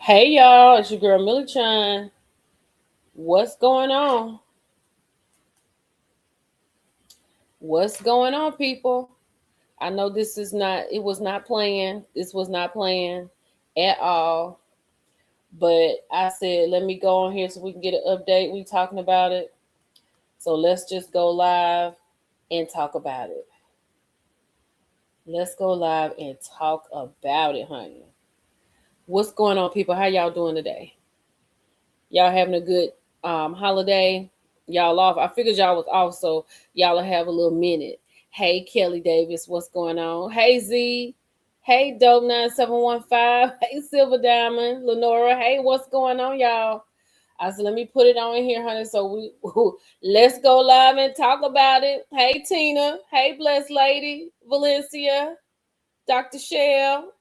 Hey y'all, it's your girl Millie Chan. What's going on? What's going on, people? I know it was not planned. This was not planned at all. But I said, let me go on here so we can get an update. We talking about it. So let's just go live and talk about it. Let's go live and talk about it, honey. What's going on, people? How y'all doing today? Y'all having a good holiday? Y'all off? I figured y'all was off, so y'all will have a little minute. Hey, Kelly Davis, what's going on? Hey, Z. Hey, Dope 9715. Hey, Silver Diamond. Lenora. Hey, what's going on, y'all? I said, let me put it on here, honey. So we let's go live and talk about it. Hey, Tina. Hey, Blessed Lady. Valencia. Dr. Shell.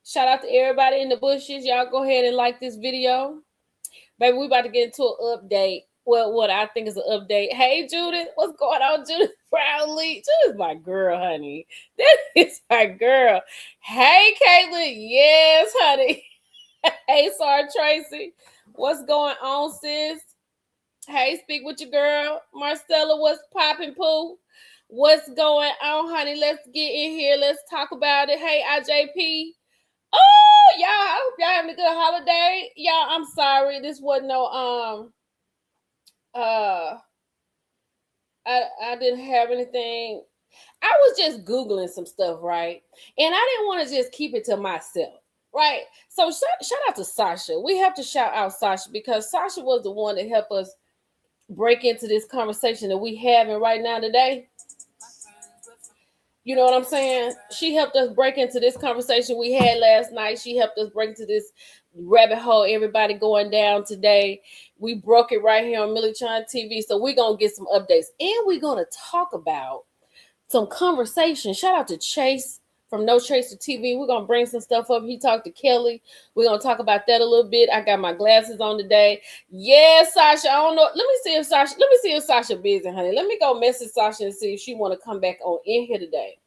Shout out to everybody in the bushes. Y'all go ahead and like this video. Baby, we about to get into an update. Well, what I think is an update. Hey, Judith, what's going on, Judith Brownlee? Judith's my girl, honey. That is my girl. Hey, Caitlin. Yes, honey. Hey, Sarah Tracy. What's going on, sis? Hey, speak with your girl. Marcella, what's popping, Pooh? What's going on, honey? Let's get in here. Let's talk about it. Hey, IJP. Oh, y'all, I hope y'all having a good holiday. Y'all, I'm sorry. This wasn't no uh I didn't have anything. I was just Googling some stuff, right? And I didn't want to just keep it to myself. Right. So shout out to Sasha. We have to shout out Sasha because Sasha was the one that helped us break into this conversation that we having right now today. You know what I'm saying? She helped us break into this conversation we had last night. She helped us break into this rabbit hole everybody going down today. We broke it right here on Millie Chan TV. So we're going to get some updates. And we're going to talk about some conversation. Shout out to Chase from No Chaser TV. We're going to bring some stuff up. He talked to Kelly. We're going to talk about that a little bit. I got my glasses on today. Yes, Sasha. I don't know. Let me see if Sasha busy, honey. Let me go message Sasha and see if she want to come back on in here today.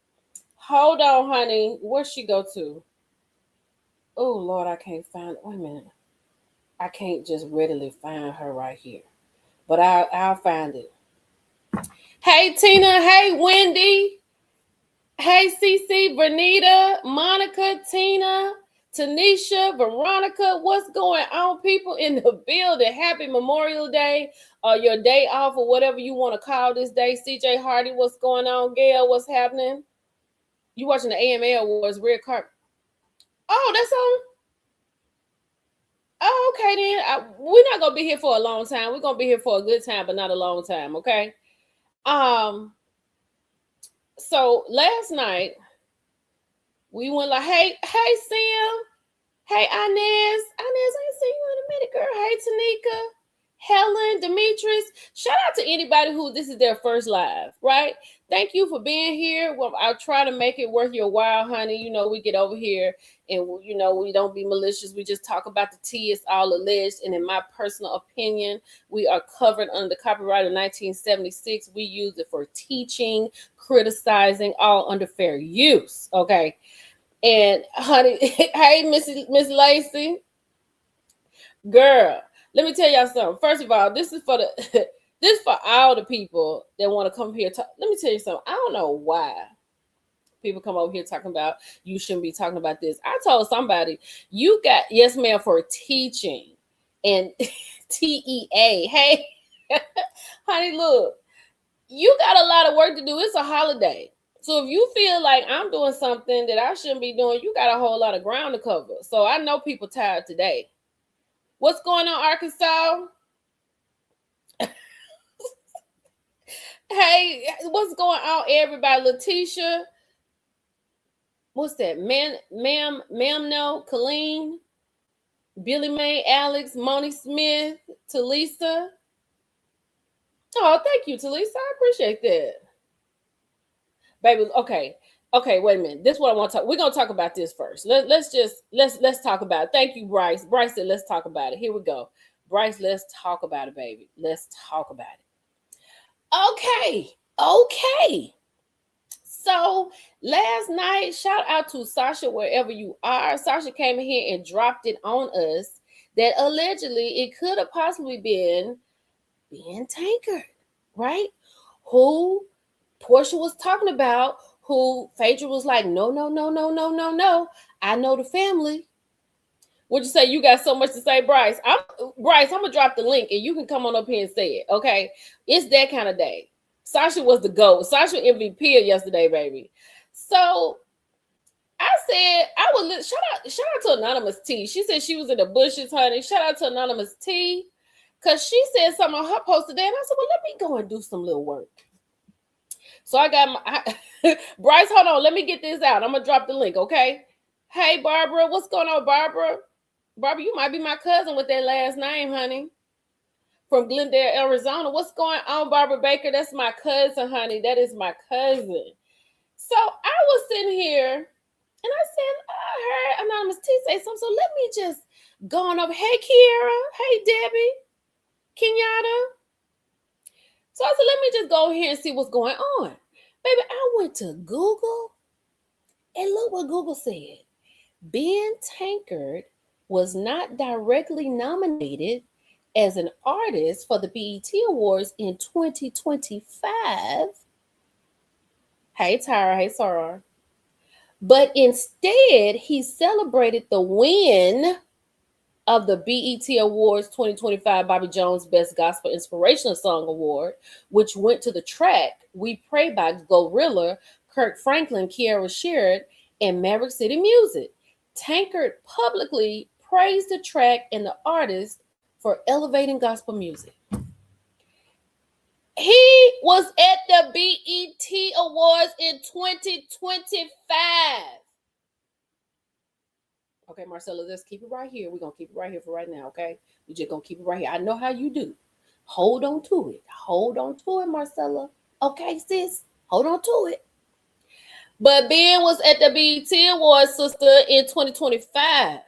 Hold on, honey. Where'd she go to? Oh, Lord, I can't find it. Wait a minute. I can't just readily find her right here. But I'll find it. Hey, Tina. Hey, Wendy. Hey, Cece, Bernita, Monica, Tina, Tanisha, Veronica. What's going on, people in the building? Happy Memorial Day or your day off or whatever you want to call this day. CJ Hardy, what's going on? Gail, what's happening? You watching the AMA Awards, Red Carpet. Oh, that's on. Oh, okay then. We're not gonna be here for a long time. We're gonna be here for a good time, but not a long time. Okay. Um. So last night we went like, hey, Sam. Hey, Inez. Inez, I ain't seen you in a minute, girl. Hey, Tanika. Helen, Demetrius. Shout out to anybody who this is their first live, right? Thank you for being here. Well, I'll try to make it worth your while, honey. You know, we get over here and, you know, we don't be malicious. We just talk about the tea. It's all alleged. And in my personal opinion, we are covered under the copyright of 1976. We use it for teaching, criticizing, all under fair use, okay? And honey, hey, Miss Lacey, girl, let me tell y'all something. First of all, this is for the this is for all the people that want to come here. Let me tell you something. I don't know why people come over here talking about you shouldn't be talking about this. I told somebody you got yes, ma'am, for teaching and TEA. Hey, honey, look, you got a lot of work to do. It's a holiday. So if you feel like I'm doing something that I shouldn't be doing, you got a whole lot of ground to cover. So I know people tired today. What's going on, Arkansas? Hey, what's going on, everybody? Letitia, what's that? Ma'am, no, Colleen, Billy Mae, Alex, Moni Smith, Talisa. Oh, thank you, Talisa. I appreciate that. Baby, okay, wait a minute. This is what I want to talk. We're gonna talk about this first. Let's talk about it. Thank you, Bryce. Bryce said let's talk about it. Here we go. Bryce, let's talk about it, baby. Let's talk about it. Okay. So last night, shout out to Sasha wherever you are. Sasha came in here and dropped it on us that allegedly it could have possibly been Ben Tankard, right? Who Portia was talking about, who Phaedra was like, no, no, no, no, no, no, no. I know the family. What'd you say? You got so much to say, Bryce? Bryce, I'm gonna drop the link and you can come on up here and say it. Okay. It's that kind of day. Sasha was the GOAT. Sasha MVP yesterday, baby. So I said I would shout out to Anonymous T. She said she was in the bushes, honey. Shout out to Anonymous T. Cause she said something on her post today, and I said, well, let me go and do some little work. So I got Bryce, hold on, let me get this out. I'm gonna drop the link, okay? Hey Barbara, what's going on, Barbara? Barbara, you might be my cousin with that last name, honey. From Glendale, Arizona. What's going on, Barbara Baker? That's my cousin, honey. That is my cousin. So I was sitting here and I said, I heard Anonymous T say something. So let me just go on over. Hey, Kiara. Hey, Debbie. Kenyatta. So I said, let me just go here and see what's going on. Baby, I went to Google and look what Google said. Ben Tankard was not directly nominated as an artist for the BET Awards in 2025. Hey, Tyra. Hey, Sarah. But instead, he celebrated the win of the BET Awards 2025 Bobby Jones Best Gospel Inspirational Song Award, which went to the track We Pray by Glorilla, Kirk Franklin, Kierra Sheard, and Maverick City Music. Tankard publicly praised the track and the artist for elevating gospel music. He was at the BET Awards in 2025. Okay, Marcella, let's keep it right here. We're going to keep it right here for right now, okay? We're just going to keep it right here. I know how you do. Hold on to it. Hold on to it, Marcella. Okay, sis? Hold on to it. But Ben was at the BET Awards, sister, in 2025.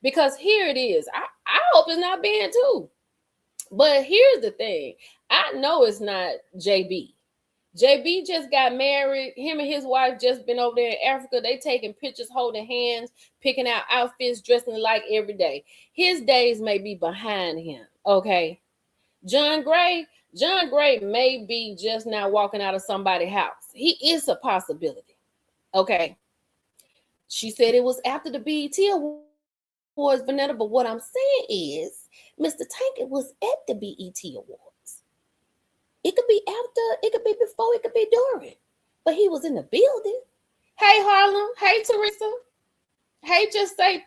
Because here it is. I hope it's not Ben, too. But here's the thing. I know it's not JB. JB just got married. Him and his wife just been over there in Africa. They taking pictures, holding hands, picking out outfits, dressing alike every day. His days may be behind him, okay? John Gray may be just now walking out of somebody's house. He is a possibility, okay? She said it was after the BET Awards, Vanetta, but what I'm saying is Mr. Tankard was at the BET Awards. It could be after, it could be before, it could be during. But he was in the building. Hey, Harlem. Hey, Teresa. Hey, just say,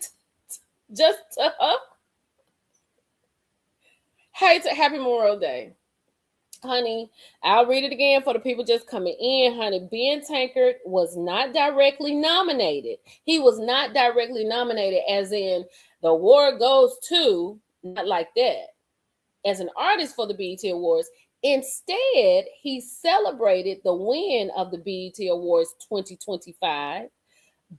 hey, happy Memorial Day. Honey, I'll read it again for the people just coming in. Honey, Ben Tankard was not directly nominated. He was not directly nominated as in the award goes to, not like that, as an artist for the BET Awards. Instead, he celebrated the win of the BET Awards 2025,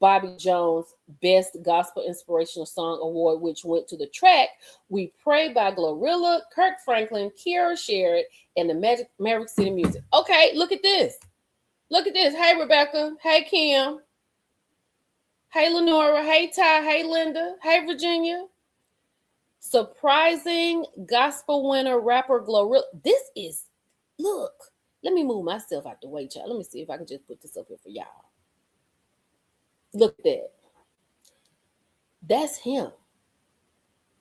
Bobby Jones Best Gospel Inspirational Song Award, which went to the track We Pray by Glorilla, Kirk Franklin, Kierra Sheard, and the Maverick City Music. Okay, look at this. Look at this. Hey, Rebecca. Hey, Kim. Hey, Lenora. Hey, Ty. Hey, Linda. Hey, Virginia. Surprising gospel winner rapper Glorilla. This is, look, let me move myself out the way, child. Let me see if I can just put this up here for y'all. Look at that. That's him.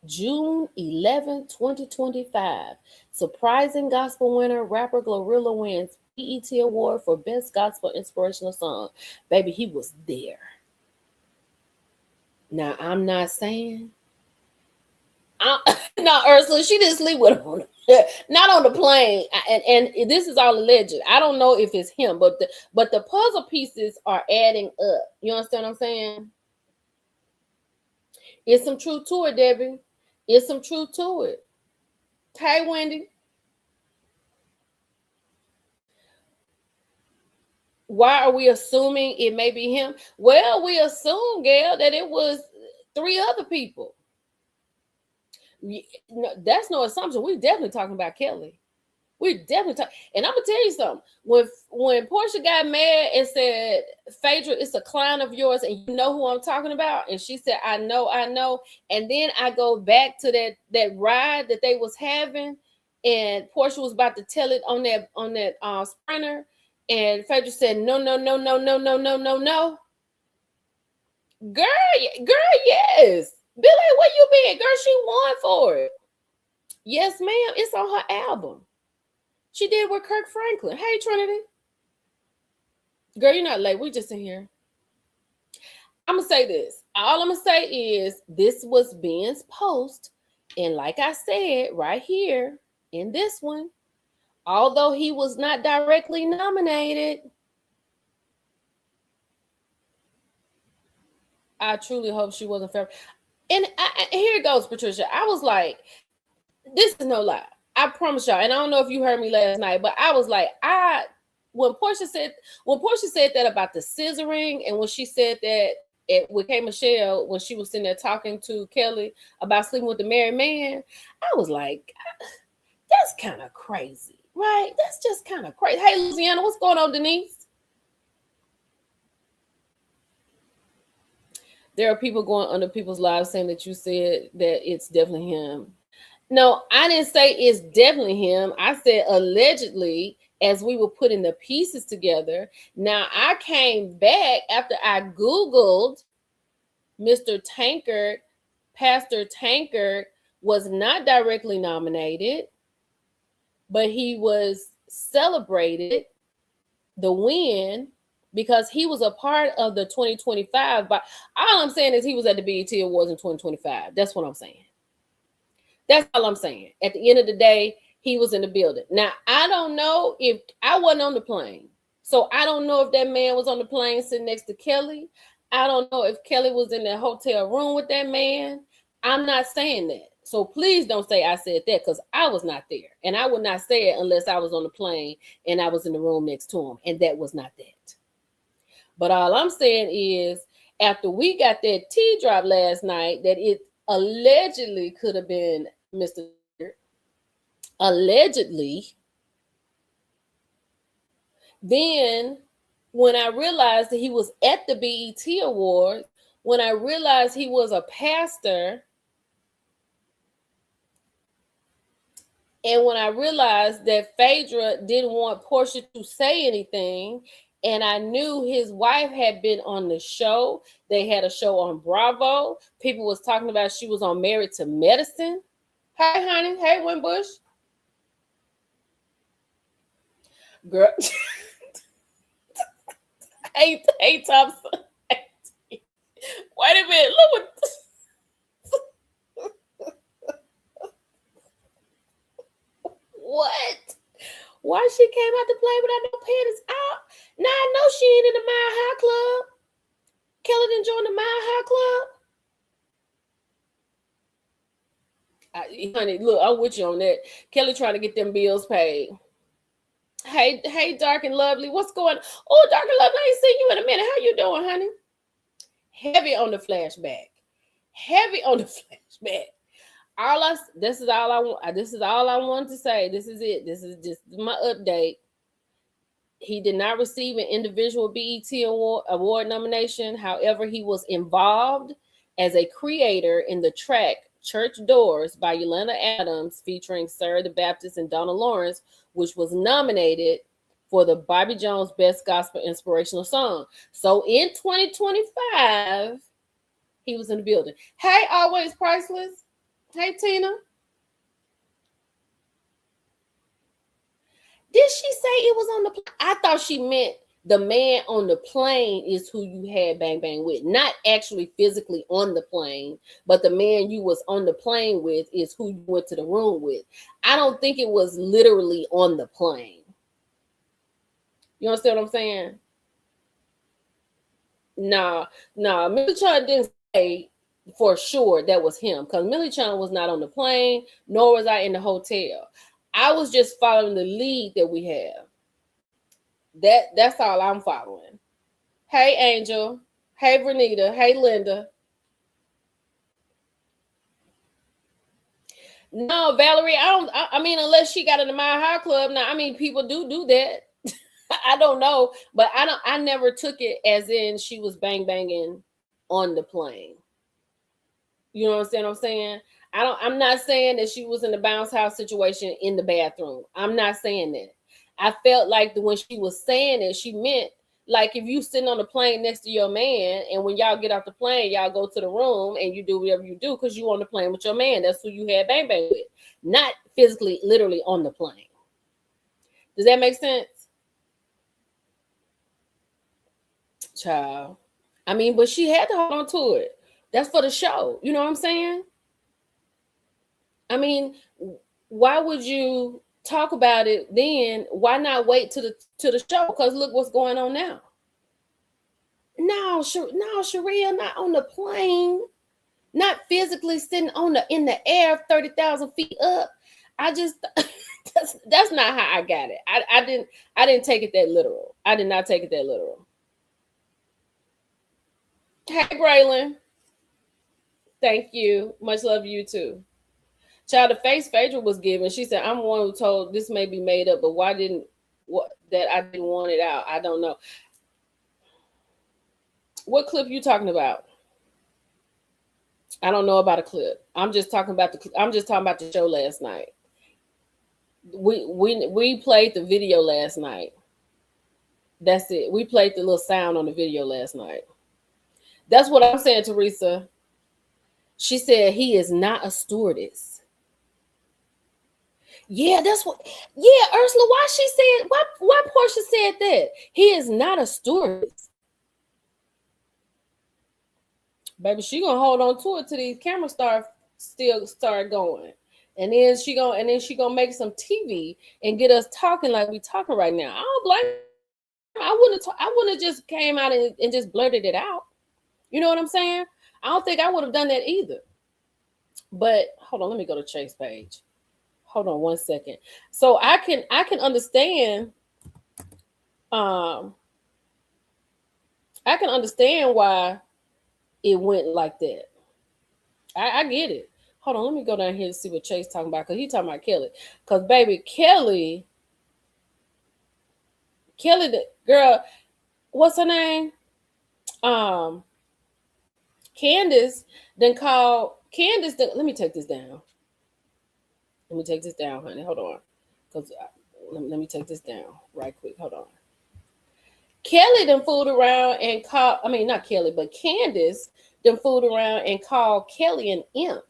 June 11, 2025. Surprising gospel winner rapper Glorilla wins BET Award for Best Gospel Inspirational Song. Baby, he was there. Now, I'm not saying no, Ursula, she didn't sleep with him. Not on the plane. And this is all alleged. I don't know if it's him, but the puzzle pieces are adding up. You understand what I'm saying? It's some truth to it, Debbie. It's some truth to it. Hey, Wendy. Why are we assuming it may be him? Well, we assume, Gail, that it was 3 other people. No, that's no assumption. We're definitely talking about Kelly. We're definitely talking. And I'm gonna tell you something. When Portia got mad and said, Phaedra, it's a client of yours, and you know who I'm talking about, and she said, I know. And then I go back to that ride that they was having, and Portia was about to tell it on that Sprinter, and Phaedra said, no. Girl, yes. Billy, where you been? Girl, she won for it. Yes, ma'am. It's on her album. She did with Kirk Franklin. Hey, Trinity. Girl, you're not late. We just in here. I'm going to say this. All I'm going to say is this was Ben's post. And like I said, right here in this one, although he was not directly nominated, I truly hope she wasn't fair. And here it goes, Patricia. I was like, this is no lie. I promise y'all. And I don't know if you heard me last night, but I was like, when Portia said that about the scissoring, and when she said that with K. Michelle, when she was sitting there talking to Kelly about sleeping with the married man, I was like, that's kind of crazy, right? That's just kind of crazy. Hey, Louisiana, what's going on, Denise? There are people going under people's lives saying that you said that it's definitely him. No, I didn't say it's definitely him. I said allegedly, as we were putting the pieces together. Now, I came back after I Googled Mr. Tankard. Pastor Tankard was not directly nominated, but he was celebrated the win because he was a part of the 2025. But all I'm saying is he was at the BET Awards in 2025. That's what I'm saying. That's all I'm saying. At the end of the day, he was in the building. Now, I don't know if I wasn't on the plane. So I don't know if that man was on the plane sitting next to Kelly. I don't know if Kelly was in that hotel room with that man. I'm not saying that. So please don't say I said that, because I was not there. And I would not say it unless I was on the plane and I was in the room next to him. And that was not that. But all I'm saying is, after we got that tea drop last night, that it allegedly could have been Mr. Allegedly. Then when I realized that he was at the BET Awards, when I realized he was a pastor, and when I realized that Phaedra didn't want Portia to say anything, and I knew his wife had been on the show. They had a show on Bravo. People was talking about she was on Married to Medicine. Hey, honey. Hey, Winbush. Girl. hey, Thompson. Wait a minute. Look what... What? Why she came out to play without no panties out? Now I know she ain't in the Mile High Club. Kelly didn't join the Mile High Club. Honey, look, I'm with you on that. Kelly trying to get them bills paid. Hey, Dark and Lovely, what's going on? Oh, Dark and Lovely, I ain't seen you in a minute. How you doing, honey? Heavy on the flashback. This is all I want. This is all I wanted to say. This is it. This is just my update. He did not receive an individual BET award nomination. However, he was involved as a creator in the track Church Doors by Yolanda Adams, featuring Sarah the Baptist and Donna Lawrence, which was nominated for the Bobby Jones Best Gospel Inspirational Song. So in 2025, he was in the building. Hey, Always Priceless. Hey, Tina. Did she say it was on the plane? I thought she meant the man on the plane is who you had bang bang with, not actually physically on the plane, but the man you was on the plane with is who you went to the room with. I don't think it was literally on the plane. You understand what I'm saying? No, Millie Chun didn't say for sure that was him, because Millie Chun was not on the plane, nor was I in the hotel. I was just following the lead that we have. That's all I'm following. Hey, Angel. Hey, Vernita. Hey, Linda. No, Valerie, I don't. I mean, unless she got in the Mile High Club. Now, I mean, people do that. I don't know, but I don't. I never took it as in she was bang banging on the plane. You know what I'm saying? I don't. I'm not saying that she was in the bounce house situation in the bathroom. I'm not saying that. I felt like when she was saying it, she meant like if you sitting on the plane next to your man, and when y'all get off the plane, y'all go to the room and you do whatever you do because you on the plane with your man. That's who you had bang bang with, not physically, literally on the plane. Does that make sense, child? I mean, but she had to hold on to it. That's for the show. You know what I'm saying? I mean, why would you talk about it then? Why not wait to the show? Because look what's going on now. No, no, Sharia, not on the plane, not physically sitting on the in the air, 30,000 feet up. I just that's not how I got it. I didn't take it that literal. I did not take it that literal. Hey, Braylon. Thank you. Much love to you too. Child, the face Phaedra was given. She said, "I'm one who told this may be made up, but why didn't what that I didn't want it out? I don't know." What clip you talking about? I don't know about a clip. I'm just talking about the show last night. We played the video last night. That's it. We played the little sound on the video last night. That's what I'm saying, Teresa. She said he is not a stewardess. Yeah, that's what. Yeah, Ursula. Why she said? Why Portia said that? He is not a stewardess. Baby, she gonna hold on to it till these cameras start going, and then she gonna make some TV and get us talking like we talking right now. I don't blame. I wouldn't have just came out and just blurted it out. You know what I'm saying? I don't think I would have done that either. But hold on, let me go to Chase page. Hold on one second. So I can understand. Um, I can understand why it went like that. I get it. Hold on, let me go down here and see what Chase talking about because he talking about Kelly. Because baby, Kelly, the girl, what's her name? Candace then called Candace. Let me take this down. Let me take this down, honey. Hold on, because let me take this down right quick. Hold on. Kelly then fooled around and called. I mean, not Kelly, but Candace then fooled around and called Kelly an imp.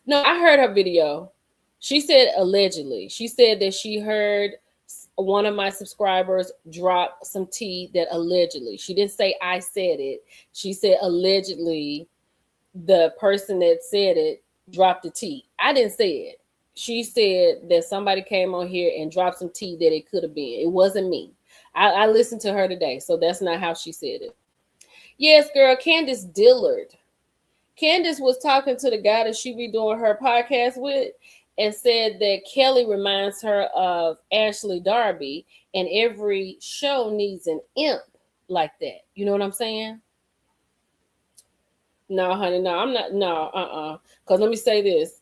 No, I heard her video. She said allegedly. She said that she heard one of my subscribers drop some tea that allegedly. She didn't say I said it. She said allegedly the person that said it dropped the tea. I didn't say it. She said that somebody came on here and dropped some tea that it could have been. It wasn't me. I listened to her today, so that's not how she said it. Yes, girl, Candace Dillard. Candace was talking to the guy that she be doing her podcast with and said that Kelly reminds her of Ashley Darby, and every show needs an imp like that. You know what I'm saying? No, honey, no, I'm not. No, Because let me say this.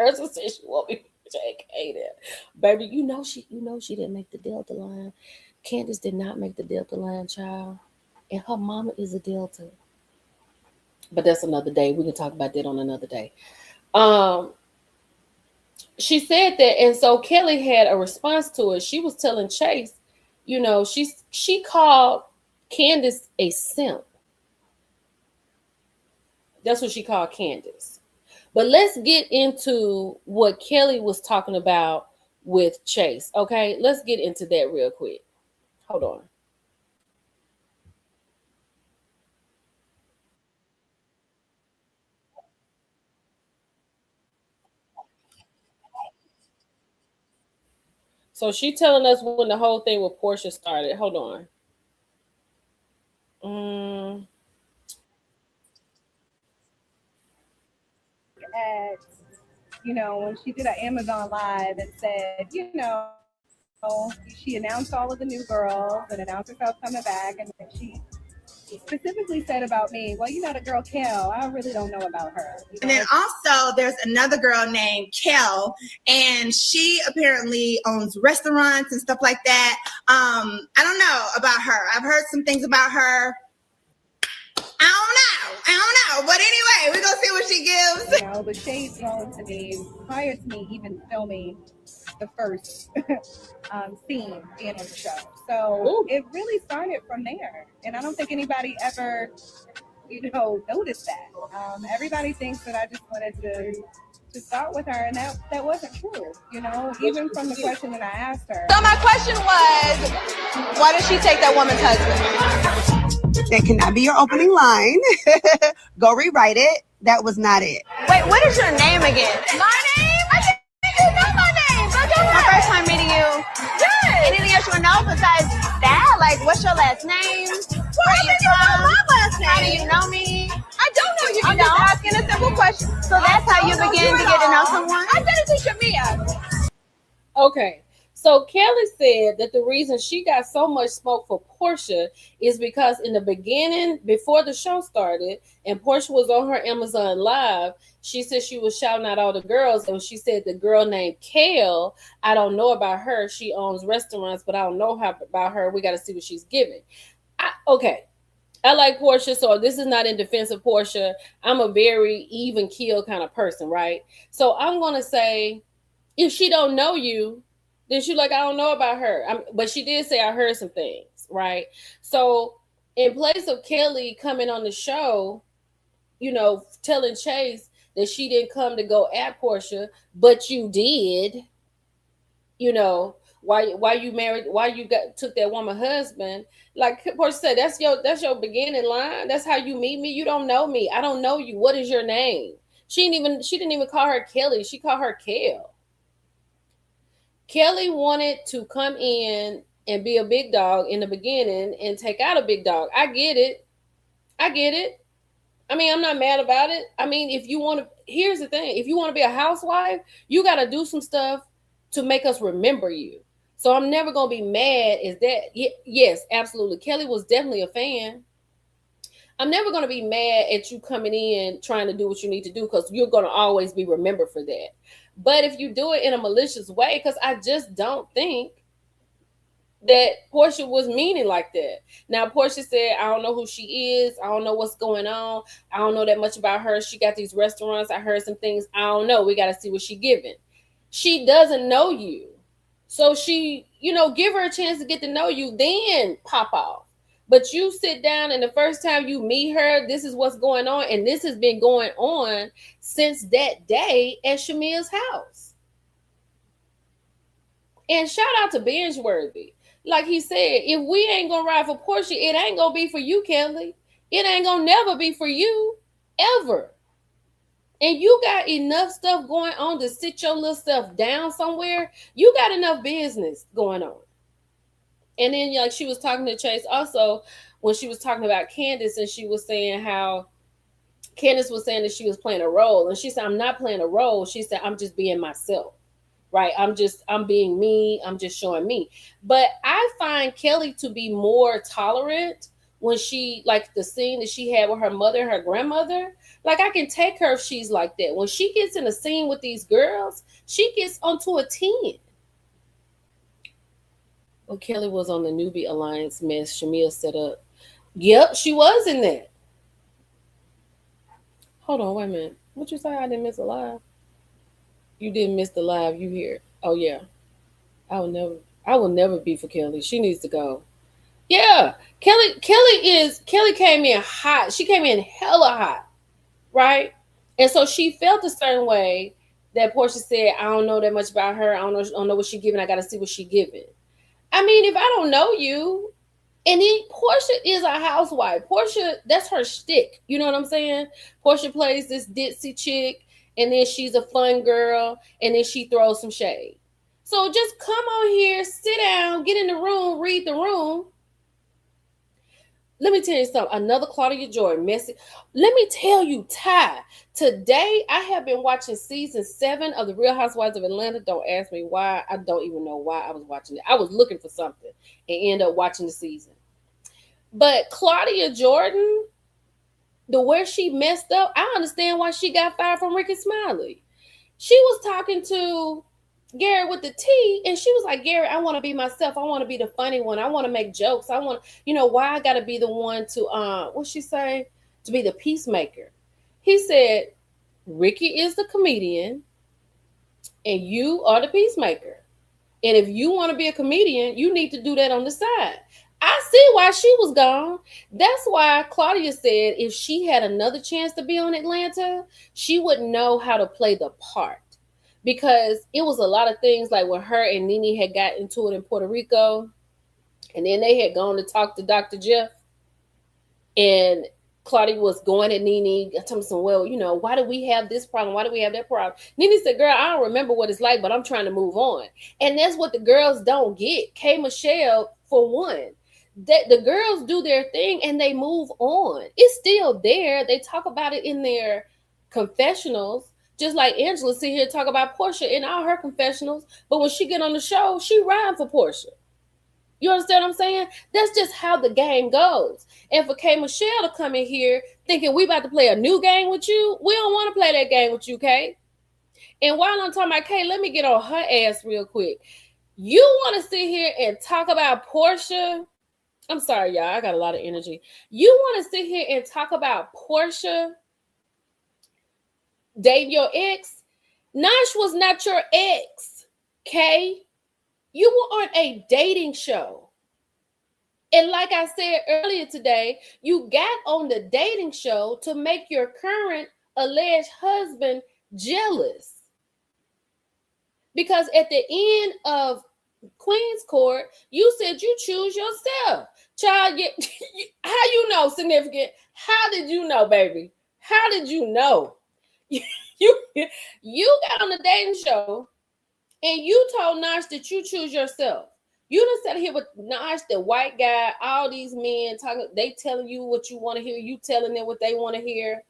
Ursula said she won't be JK there. Baby, you know she didn't make the Delta line. Candace did not make the Delta line, child. And her mama is a Delta. But that's another day. We can talk about that on another day. She said that, and so Kelly had a response to it. She was telling Chase, she called Candace a simp. That's what she called Candace. But let's get into what Kelly was talking about with Chase. Okay, let's get into that real quick. Hold on. So she telling us when the whole thing with Portia started. Hold on. At, when she did an Amazon Live and said, she announced all of the new girls and announced herself coming back, and then she specifically said about me, well, the girl Kel, I really don't know about her. And then also there's another girl named Kel, and she apparently owns restaurants and stuff like that. I don't know about her. I've heard some things about her. I don't know. But anyway, we're gonna see what she gives. But Shade known to me prior to me even filming the first scene being on the show. So it really started from there. And I don't think anybody ever, noticed that. Everybody thinks that I just wanted to start with her, and that wasn't true, even from the question that I asked her. So my question was, why did she take that woman's husband? That cannot be your opening line. Go rewrite it. That was not it. Wait, what is your name again? My name? I think you know my name. So go ahead. My first time meeting you. Good. Anything else you want to know besides that? Like, what's your last name? Where are you from? My last name. How do you know me? I don't know you. I'm just asking a simple question. So that's how you begin to get to know someone? I said it to Shamia. Okay. So Kelly said that the reason she got so much smoke for Porsha is because in the beginning, before the show started, and Porsha was on her Amazon Live, she said she was shouting out all the girls, and she said the girl named Kel, I don't know about her. She owns restaurants, but I don't know about her. We got to see what she's giving. Okay. I like Porsha, so this is not in defense of Porsha. I'm a very even keel kind of person, right? So I'm going to say, if she don't know you, then she like, I don't know about her. But she did say I heard some things, right? So in place of Kelly coming on the show, telling Chase that she didn't come to go at Porsha, but you did, why you married, why you took that woman husband. Like Porsha said, that's your beginning line. That's how you meet me. You don't know me. I don't know you. What is your name? She didn't even call her Kelly. She called her Kel. Kelly wanted to come in and be a big dog in the beginning and take out a big dog. I get it. I mean, I'm not mad about it. I mean, here's the thing. If you want to be a housewife, you got to do some stuff to make us remember you. So I'm never going to be mad as that. Yes, absolutely. Kelly was definitely a fan. I'm never going to be mad at you coming in trying to do what you need to do, because you're going to always be remembered for that. But if you do it in a malicious way, because I just don't think that Porsha was meaning like that. Now, Porsha said, I don't know who she is. I don't know what's going on. I don't know that much about her. She got these restaurants. I heard some things. I don't know. We got to see what she giving. She doesn't know you. So she, give her a chance to get to know you, then pop off. But you sit down and the first time you meet her, this is what's going on. And this has been going on since that day at Shamia's house. And shout out to Bingeworthy. Like he said, if we ain't going to ride for Porsha, it ain't going to be for you, Kelly. It ain't going to never be for you, ever. And you got enough stuff going on to sit your little stuff down somewhere. You got enough business going on. And then, like, she was talking to Chase also when she was talking about Candace, and she was saying how Candace was saying that she was playing a role. And she said, I'm not playing a role. She said, I'm just being myself, right? I'm being me. I'm just showing me. But I find Kelly to be more tolerant when she, like the scene that she had with her mother and her grandmother. Like, I can take her if she's like that. When she gets in a scene with these girls, she gets onto a 10. Well, Kelly was on the Newbie Alliance mess Shamia set up. Yep, she was in that. Hold on, wait a minute. What you say? I didn't miss a live? You didn't miss the live. You hear? Oh yeah. I will never be for Kelly. She needs to go. Yeah, Kelly came in hot. She came in hella hot, right? And so she felt a certain way that Porsha said, I don't know that much about her. I don't know what she giving. I got to see what she giving. I mean, if I don't know you, and then Porsha is a housewife. Porsha, that's her shtick. You know what I'm saying? Porsha plays this ditzy chick, and then she's a fun girl, and then she throws some shade. So just come on here, sit down, get in the room, read the room. Let me tell you something. Another Claudia Joy message. Let me tell you, Ty, today I have been watching season 7 of The Real Housewives of Atlanta. Don't ask me why. I don't even know why I was watching it. I was looking for something and ended up watching the season. But Claudia Jordan, the where she messed up, I understand why she got fired from Ricky Smiley. She was talking to Gary with the T, and she was like, Gary, I want to be myself. I want to be the funny one. I want to make jokes. I want, why I got to be the one to, what's she say? To be the peacemaker. He said, Ricky is the comedian, and you are the peacemaker. And if you want to be a comedian, you need to do that on the side. I see why she was gone. That's why Claudia said if she had another chance to be on Atlanta, she would know how to play the part. Because it was a lot of things like when her and Nene had got into it in Puerto Rico, and then they had gone to talk to Dr. Jeff, and Claudia was going at Nene, telling some, well, why do we have this problem? Why do we have that problem? Nene said, girl, I don't remember what it's like, but I'm trying to move on. And that's what the girls don't get. K. Michelle, for one, that the girls do their thing and they move on. It's still there. They talk about it in their confessionals. Just like Angela sit here and talk about Portia in all her confessionals, but when she get on the show, she ride for Portia. You understand what I'm saying? That's just how the game goes. And for K. Michelle to come in here thinking we about to play a new game with you, we don't want to play that game with you, Kay. And while I'm talking about Kay, let me get on her ass real quick. You want to sit here and talk about Portia? I'm sorry, y'all. I got a lot of energy. You want to sit here and talk about Portia dating your ex? Nash was not your ex, Kay. You were on a dating show. And like I said earlier today, you got on the dating show to make your current alleged husband jealous. Because at the end of Queen's Court, you said you choose yourself. Child, how you know, significant? How did you know, baby? How did you know? You got on the dating show and you told Nash that you choose yourself. You done sat here with Nash, the white guy, all these men talking, they telling you what you want to hear, you telling them what they want to hear.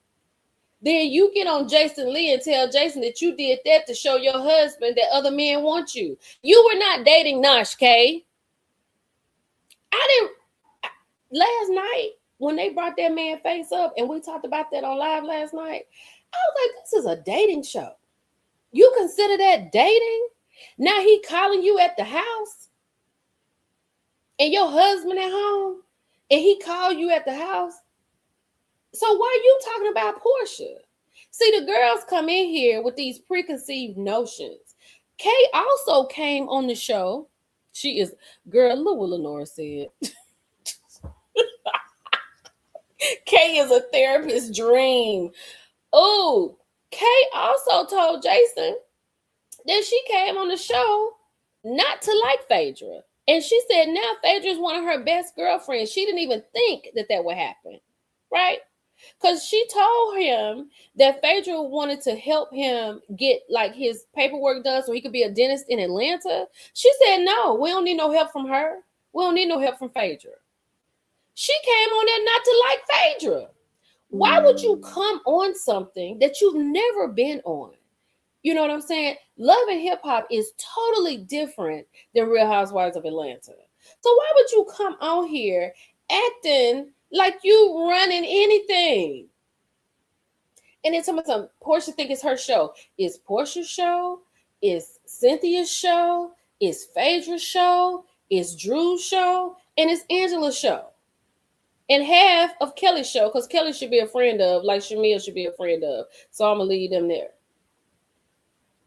Then you get on Jason Lee and tell Jason that you did that to show your husband that other men want you. You were not dating Nash, Kay. Last night, when they brought that man face up, and we talked about that on live last night, I was like, this is a dating show. You consider that dating? Now he calling you at the house, and your husband at home, and he called you at the house. So why are you talking about Portia? See, the girls come in here with these preconceived notions. Kay also came on the show. She is, girl, look what Lenora said. Kay is a therapist's dream. Oh, Kay also told Jason that she came on the show not to like Phaedra. And she said now Phaedra is one of her best girlfriends. She didn't even think that would happen, right? Because she told him that Phaedra wanted to help him get like his paperwork done so he could be a dentist in Atlanta. She said, no, we don't need no help from her. We don't need no help from Phaedra. She came on there not to like Phaedra. Why would you come on something that you've never been on? You know what I'm saying? Love and Hip Hop is totally different than Real Housewives of Atlanta. So why would you come on here acting like you running anything? And then some Portia think it's her show. It's Portia's show. It's Cynthia's show. It's Phaedra's show. It's Drew's show. And it's Angela's show. And half of Kelly's show, because Kelly should be a friend of, like Shamil should be a friend of. So I'm going to leave them there.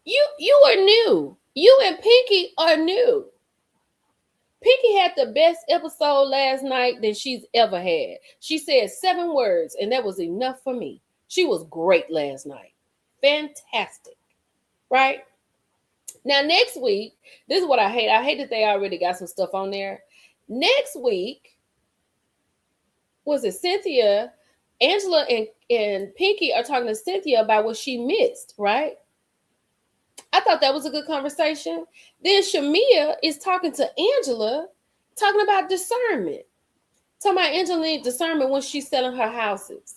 You are new. You and Pinky are new. Pinky had the best episode last night than she's ever had. She said 7 words, and that was enough for me. She was great last night. Fantastic. Right? Now, next week, this is what I hate. I hate that they already got some stuff on there. Next week, was it Cynthia? Angela and Pinky are talking to Cynthia about what she missed, right? I thought that was a good conversation. Then Shamia is talking to Angela, talking about discernment. Talking about Angela needs discernment when she's selling her houses.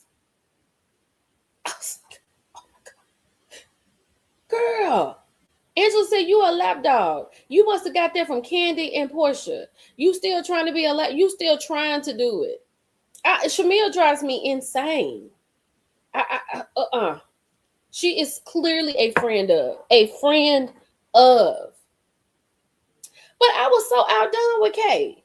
I was like, oh my God. Girl, Angela said, you a lapdog. You must have got that from Candy and Portia. You still trying to be you still trying to do it. Shamil drives me insane. She is clearly a friend of. But I was so outdone with Kay.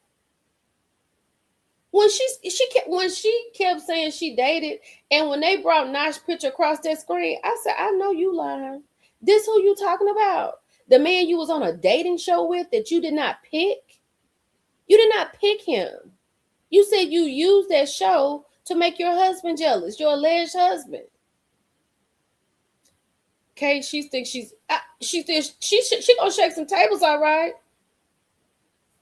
When she kept saying she dated, and when they brought Nash's picture across that screen, I said, I know you lying. This who you talking about? The man you was on a dating show with that you did not pick? You did not pick him. You said you used that show to make your husband jealous, your alleged husband. Okay, she thinks she gonna shake some tables, all right.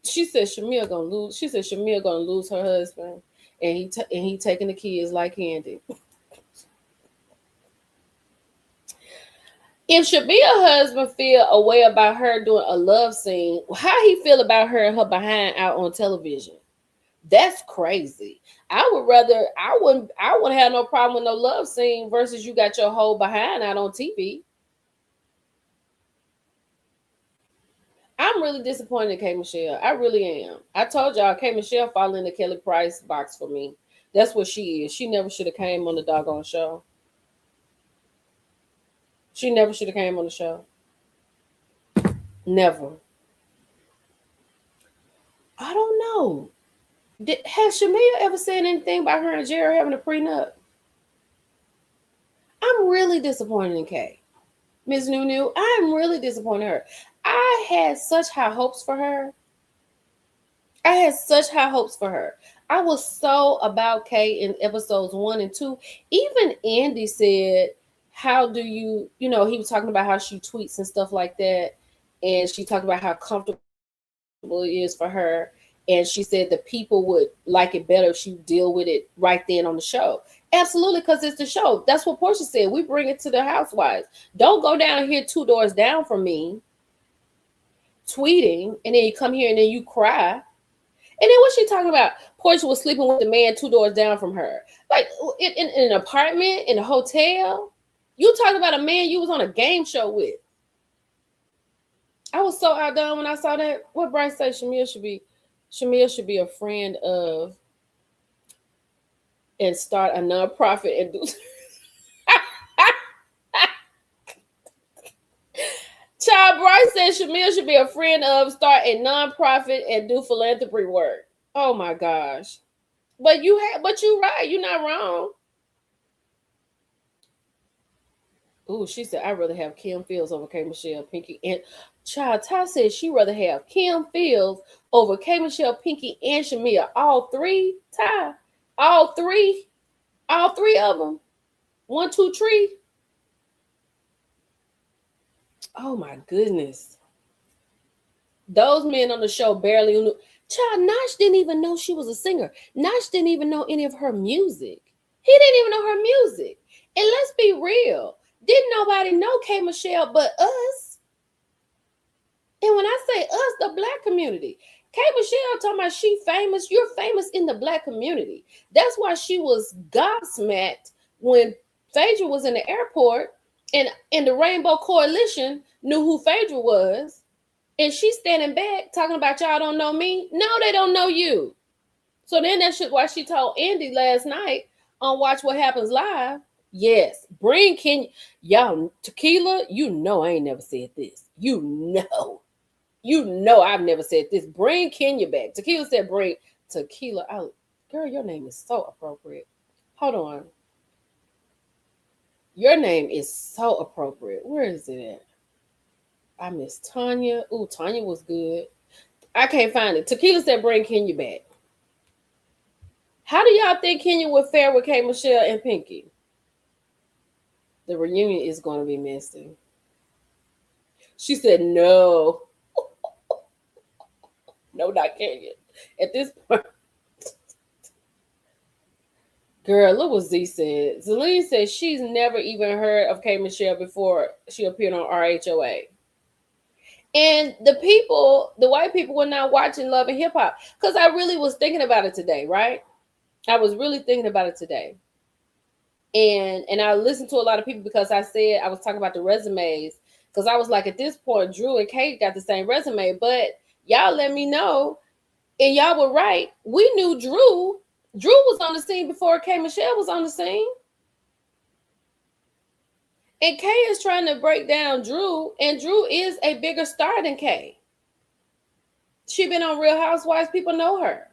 She said Shamil gonna lose. She said Shamil gonna lose her husband, and he taking the kids like candy. If Shamil's husband feel a way about her doing a love scene, how he feel about her and her behind out on television? That's crazy. I wouldn't have no problem with no love scene versus you got your whole behind out on TV. I'm really disappointed in K. Michelle. I really am. I told y'all K. Michelle fall in the Kelly Price box for me. That's what she is. She never should have came on the doggone show. She never should have came on the show. Never. I don't know. Has Shamil ever said anything about her and Jerry having a prenup? I'm really disappointed in Kay. Ms. Nunu, I'm really disappointed in her. I had such high hopes for her. I was so about Kay in episodes 1 and 2. Even Andy said, how do you, he was talking about how she tweets and stuff like that. And she talked about how comfortable it is for her. And she said the people would like it better if she deal with it right then on the show. Absolutely, because it's the show. That's what Portia said. We bring it to the housewives. Don't go down here 2 doors down from me tweeting, and then you come here and then you cry. And then what's she talking about? Portia was sleeping with the man 2 doors down from her. Like in an apartment, in a hotel. You talking about a man you was on a game show with. I was so outdone when I saw that. What Bryce said Shamil should be a friend of and start a nonprofit and do. Child Bryce said Shamil should be a friend of, start a nonprofit and do philanthropy work. Oh my gosh. But you're right. You're not wrong. Ooh, she said, I'd rather have Kim Fields over K. Michelle, Pinky, and Child Ty said she'd rather have Kim Fields over K. Michelle, Pinky, and Shamil. All 3, Ty. All three of them. 1, 2, 3. Oh my goodness. Those men on the show barely knew. Child, Nash didn't even know she was a singer. Nash didn't even know any of her music. He didn't even know her music. And let's be real. Didn't nobody know K. Michelle but us. And when I say us, the Black community. K. Michelle talking about she famous. You're famous in the Black community. That's why she was gobsmacked when Phaedra was in the airport and the Rainbow Coalition knew who Phaedra was. And she's standing back talking about y'all don't know me. No, they don't know you. So then that's why she told Andy last night on Watch What Happens Live. Yes, bring Kenya. Y'all, Tequila, I ain't never said this. You know I've never said this. Bring Kenya back. Tequila said bring Tequila out. Girl, your name is so appropriate. Hold on. Your name is so appropriate. Where is it at? I miss Tanya. Ooh, Tanya was good. I can't find it. Tequila said bring Kenya back. How do y'all think Kenya would fare with K. Michelle and Pinky? The reunion is going to be messy. She said no. No, not Kenya. At this point. Girl, look what Z said. Zelene said she's never even heard of K. Michelle before she appeared on RHOA. And the white people were not watching Love and Hip Hop. Because I really was thinking about it today, right? I was really thinking about it today. And I listened to a lot of people because I said I was talking about the resumes. Because I was like, at this point, Drew and Kate got the same resume. But y'all let me know. And y'all were right. We knew Drew Drew was on the scene before K Michelle was on the scene. And K is trying to break down Drew, and Drew is a bigger star than K. She been on Real Housewives. People know her.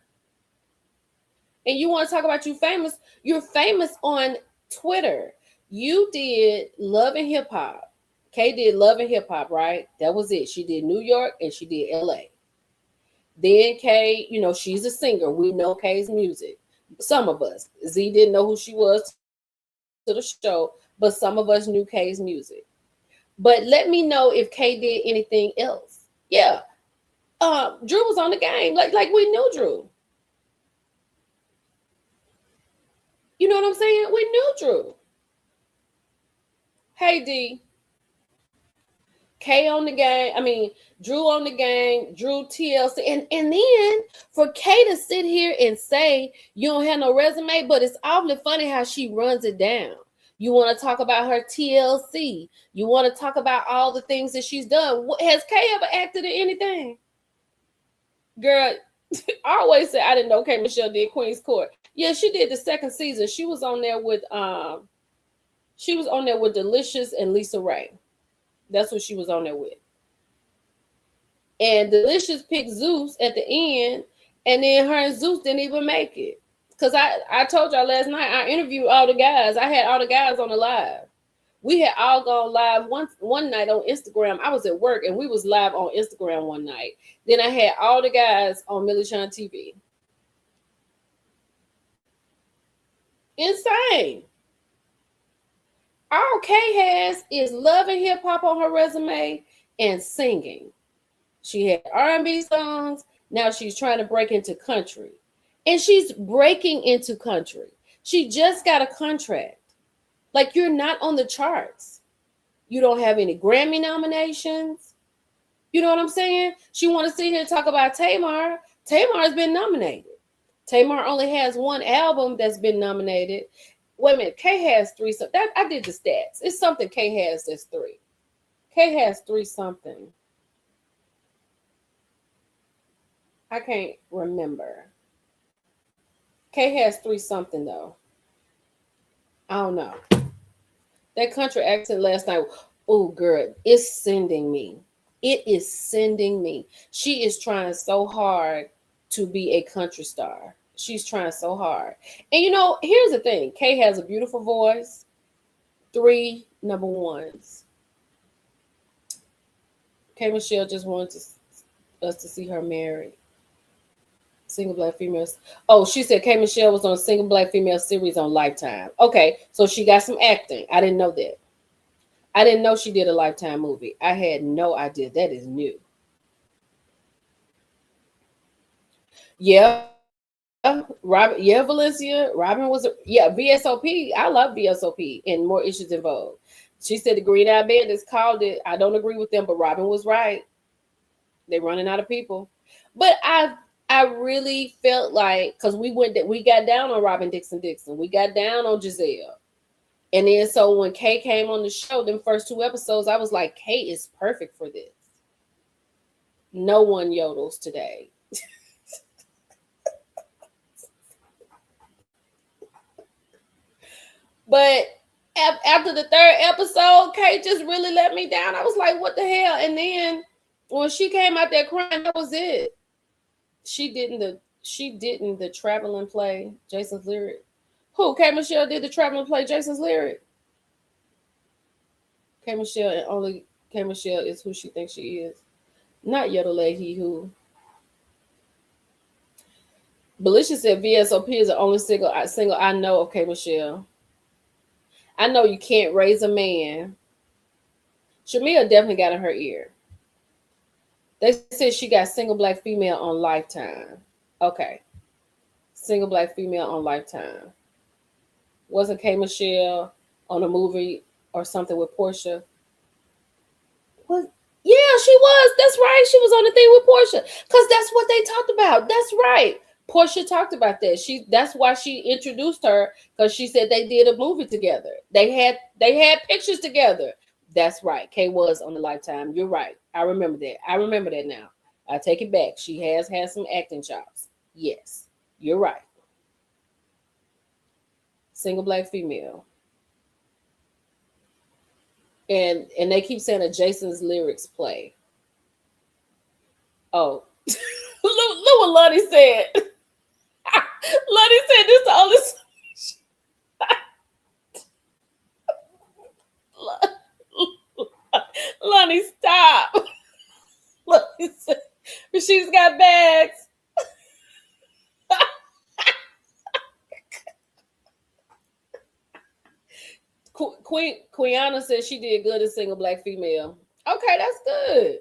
And you want to talk about you famous? You're famous on Twitter. You did Love and Hip Hop. K did Love and Hip Hop, right? That was it. She did New York and she did LA. Then K, you know, she's a singer. We know K's music. Some of us. Z didn't know who she was to the show, but some of us knew K's music. But let me know if K did anything else. Yeah. Drew was on the game. Like we knew Drew. You know what I'm saying? We knew Drew. Hey, D. K on the game. I mean, Drew on the game. Drew TLC. And then for K to sit here and say you don't have no resume, but it's awfully funny how she runs it down. You want to talk about her TLC. You want to talk about all the things that she's done. Has K ever acted in anything? Girl, I always say I didn't know K Michelle did Queen's Court. Yeah, she did the second season. She was on there with Delicious and Lisa Ray. That's what she was on there with. And Delicious picked Zeus at the end, and then her and Zeus didn't even make it. Because I told y'all last night, I interviewed all the guys. I had all the guys on the live. We had all gone live one night on Instagram. I was at work, and we was live on Instagram one night. Then I had all the guys on Millie Sean TV. Insane. All K has is Love and Hip Hop on her resume and singing. She had R&B songs. Now she's trying to break into country. And she's breaking into country. She just got a contract. Like, you're not on the charts. You don't have any Grammy nominations. You know what I'm saying? She want to sit here and talk about Tamar. Tamar has been nominated. Tamar only has one album that's been nominated. Wait a minute. K has 3. I did the stats. It's something K has that's 3. K has 3 something. I can't remember. K has 3 something though. I don't know. That country accent last night. Oh, girl, it's sending me. It is sending me. She is trying so hard to be a country star. She's trying so hard. And you know, here's the thing. K has a beautiful voice. 3 number ones. K Michelle just wanted us to see her married. Single Black Females. Oh, she said K Michelle was on a Single Black Female series on Lifetime. Okay, so she got some acting. I didn't know that. I didn't know she did a Lifetime movie. I had no idea. That is new. Yeah. Robin, yeah, Valencia. Robin was VSOP. I love VSOP and More Issues Involved. She said the Green Eye Bandits called it. I don't agree with them, but Robin was right. They're running out of people. But I really felt like, because we got down on Robin Dixon. We got down on Giselle. And then so when Kay came on the show, them first 2 episodes, I was like, Kay is perfect for this. No one yodels today. But after the 3rd episode, Kay just really let me down. I was like, what the hell? And then when she came out there crying, that was it. She didn't the traveling play Jason's Lyric. Who? K Michelle did the traveling play Jason's Lyric. K Michelle, and only K Michelle is who she thinks she is. Not Yodel he who. Belisha said VSOP is the only single I know of K Michelle. I know you can't raise a man. Shamia definitely got in her ear. They said she got Single Black Female on Lifetime. Okay. Single Black Female on Lifetime. Wasn't K Michelle on a movie or something with Portia? What? Yeah, she was. That's right. She was on the thing with Portia. Because that's what they talked about. That's right. Portia talked about that. That's why she introduced her, because she said they did a movie together. They had pictures together. That's right. Kay was on the Lifetime. You're right. I remember that. I remember that now. I take it back. She has had some acting chops. Yes, you're right. single black female. And they keep saying that Jason's lyrics play. Oh, look what Lonnie said. Lonnie said this the only Lonnie, stop. Lonnie said, she's got bags. Quiana said she did good as single black female. Okay, that's good.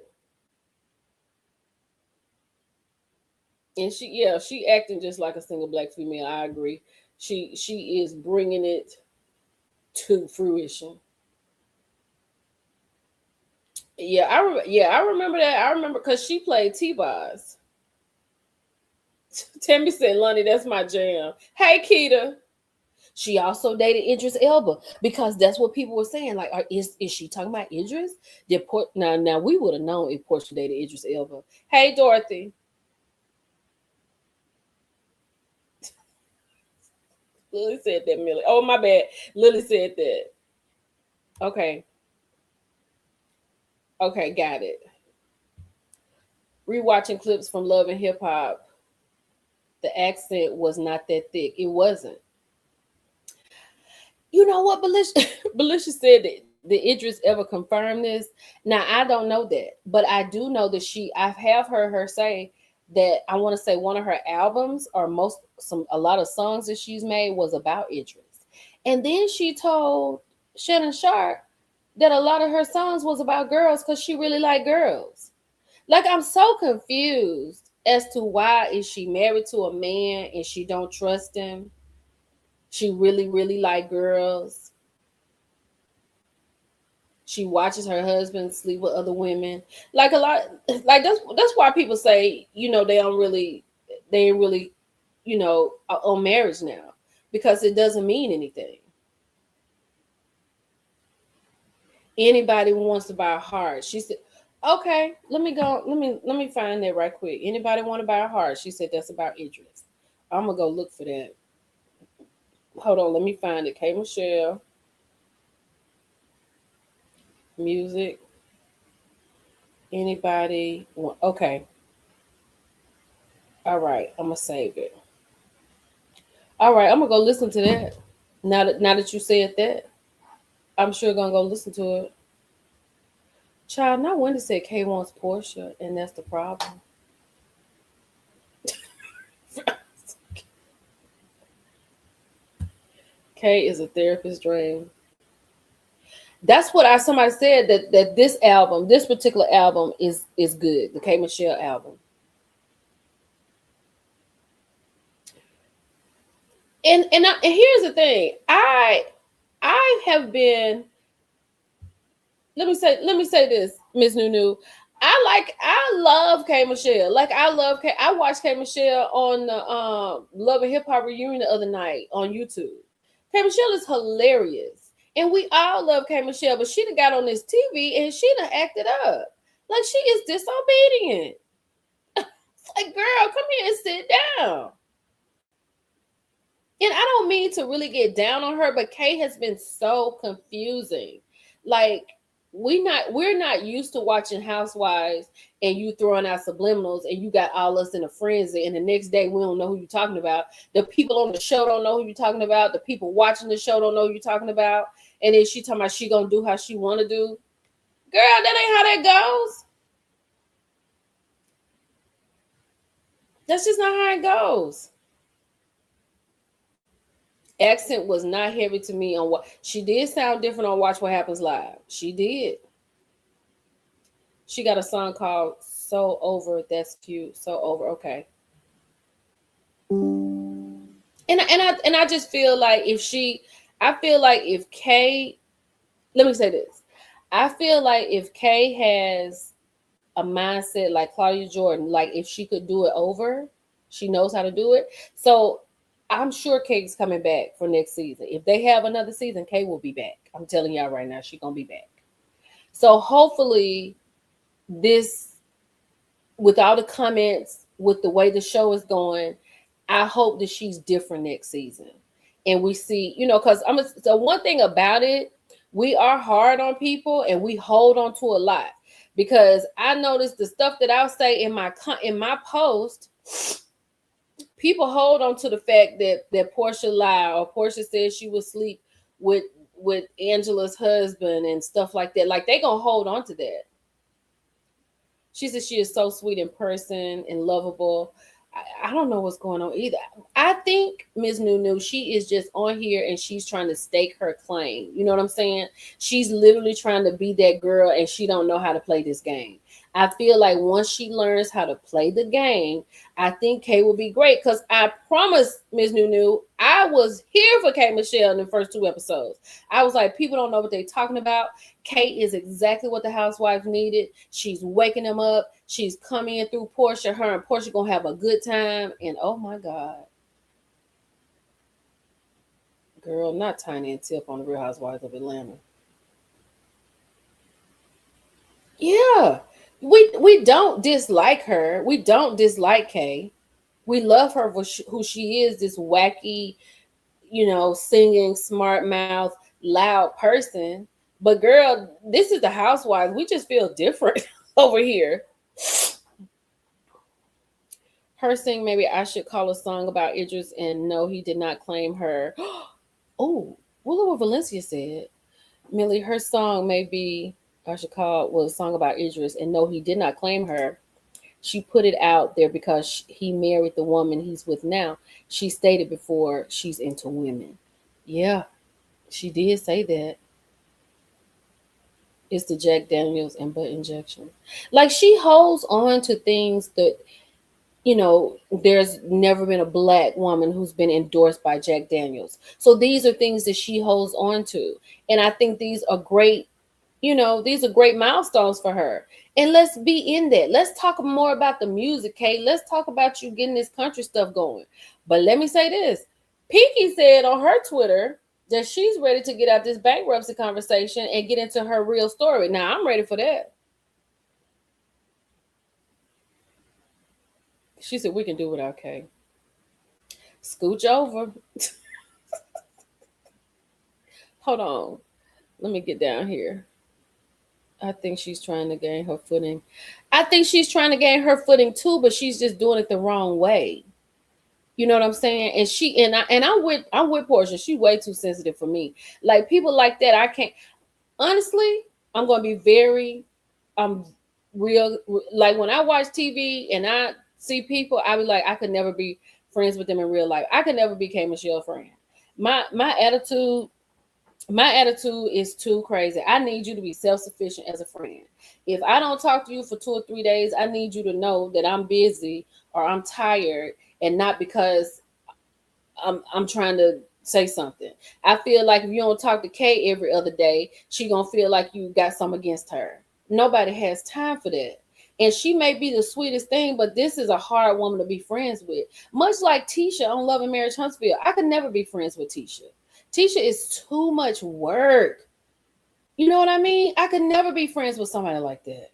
And she acting just like a single black female. I agree. She is bringing it to fruition. I remember that. I remember because she played T-Boz. Tammy said, Lonnie, that's my jam. Hey, Keita. She also dated Idris Elba because that's what people were saying. Like, is she talking about Idris? Now we would have known if Portia dated Idris Elba. Hey, Dorothy. Lily said that, Millie. Oh, my bad. Lily said that. Okay, got it. Rewatching clips from Love and Hip Hop, the accent was not that thick. It wasn't. You know what, Belisha said that did Idris ever confirm this? Now, I don't know that, but I do know that I have heard her say that I want to say one of her albums or a lot of songs that she's made was about Idris. And then she told Shannon Sharp that a lot of her songs was about girls because she really liked girls. Like, I'm so confused as to why is she married to a man and she don't trust him. She really, really like girls. She watches her husband sleep with other women. Like a lot, like that's why people say, they ain't really, on marriage now, because it doesn't mean anything. Anybody who wants to buy a heart, she said, okay, let me find that right quick. Anybody want to buy a heart? She said that's about Idris. I'm gonna go look for that. Hold on, let me find it. K. Michelle. Music. Anybody want? Okay. All right, I'm gonna save it. All right, I'm gonna go listen to that. Now that you said that, I'm sure gonna go listen to it. Child, not Wendy said Kay wants Portia, and that's the problem. Kay is a therapist's dream. That's what somebody said that this particular album is good. The K. Michelle album. And here's the thing. I have been. Let me say this, Miss Nunu. I love K. Michelle. Like, I love K. I watched K. Michelle on the Love and Hip Hop reunion the other night on YouTube. K. Michelle is hilarious. And we all love K. Michelle, but she done got on this TV and she done acted up. Like, she is disobedient. It's like, girl, come here and sit down. And I don't mean to really get down on her, but Kay has been so confusing. Like, we're not used to watching Housewives and you throwing out subliminals and you got all us in a frenzy, and the next day we don't know who you're talking about. The people on the show don't know who you're talking about. The people watching the show don't know who you're talking about. And then she talking about she gonna do how she want to do. Girl, that ain't how that goes. That's just not how it goes. Accent was not heavy to me on what she did. Sound different on Watch What Happens Live. She did. She got a song called So Over. That's cute. So Over. Okay. And I just feel like if Kay, let me say this. I feel like if Kay has a mindset like Claudia Jordan, like if she could do it over, she knows how to do it. So I'm sure Kay's coming back for next season. If they have another season, Kay will be back. I'm telling y'all right now, she's going to be back. So hopefully this, with all the comments, with the way the show is going, I hope that she's different next season. and we see, because so one thing about it, we are hard on people and we hold on to a lot, because I noticed the stuff that I'll say in my post, people hold on to the fact that Portia lied, or Portia said she would sleep with Angela's husband and stuff like that. Like, they gonna hold on to that. She said she is so sweet in person and lovable. I don't know what's going on either. I think Ms. Nunu, she is just on here and she's trying to stake her claim. You know what I'm saying? She's literally trying to be that girl, and she don't know how to play this game. I feel like once she learns how to play the game, I think Kay will be great. Because I promise Ms. Nunu, I was here for Kay Michelle in the first 2 episodes. I was like, people don't know what they're talking about. Kay is exactly what the housewife needed. She's waking them up. She's coming in through Portia. Her and Portia gonna have a good time. And oh my God. Girl, not Tiny and Tip on the Real Housewives of Atlanta. Yeah. We don't dislike her. We don't dislike Kay. We love her for who she is, this wacky, singing, smart mouth, loud person. But girl, this is the housewives. We just feel different over here. Her saying maybe I should call a song about Idris, and no, he did not claim her. Oh, look what Valencia said. Millie, her song maybe I should call was a song about Idris, and no, he did not claim her. She put it out there because he married the woman he's with now. She stated before she's into women. Yeah, she did say that. It's the Jack Daniels and butt injection. Like, she holds on to things that, there's never been a Black woman who's been endorsed by Jack Daniels. So these are things that she holds on to. And I think these are great, these are great milestones for her. And let's be in that. Let's talk more about the music, Kay. Let's talk about you getting this country stuff going. But let me say this. Pinky said on her Twitter that she's ready to get out this bankruptcy conversation and get into her real story. Now, I'm ready for that. She said we can do without Kay. Scooch over. Hold on. Let me get down here. I think she's trying to gain her footing. I think she's trying to gain her footing too, but she's just doing it the wrong way. You know what I'm saying? And I'm with Portia. She's way too sensitive for me. Like, people like that, I can't. Honestly, I'm gonna be very real. Like, when I watch TV and I see people, I be like, I could never be friends with them in real life. I could never be Kay Michelle friend. My attitude is too crazy. I need you to be self-sufficient as a friend. If I don't talk to you for 2 or 3 days, I need you to know that I'm busy or I'm tired, and not because I'm trying to say something. I feel like if you don't talk to Kay every other day, she gonna feel like you got something against her. Nobody has time for that. And she may be the sweetest thing, but this is a hard woman to be friends with. Much like Tisha on Love and Marriage Huntsville. I could never be friends with Tisha. Tisha is too much work. You know what I mean? I could never be friends with somebody like that.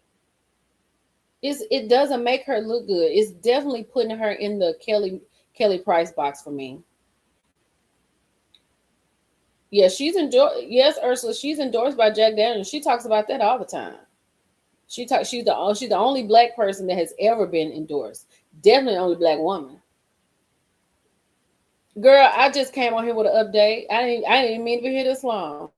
It doesn't make her look good. It's definitely putting her in the Kelly Price box for me. Yeah, she's endorsed. Yes, Ursula, she's endorsed by Jack Daniels. She talks about that all the time. She's the only Black person that has ever been endorsed. Definitely the only Black woman. Girl, I just came on here with an update. I didn't mean to be here this long.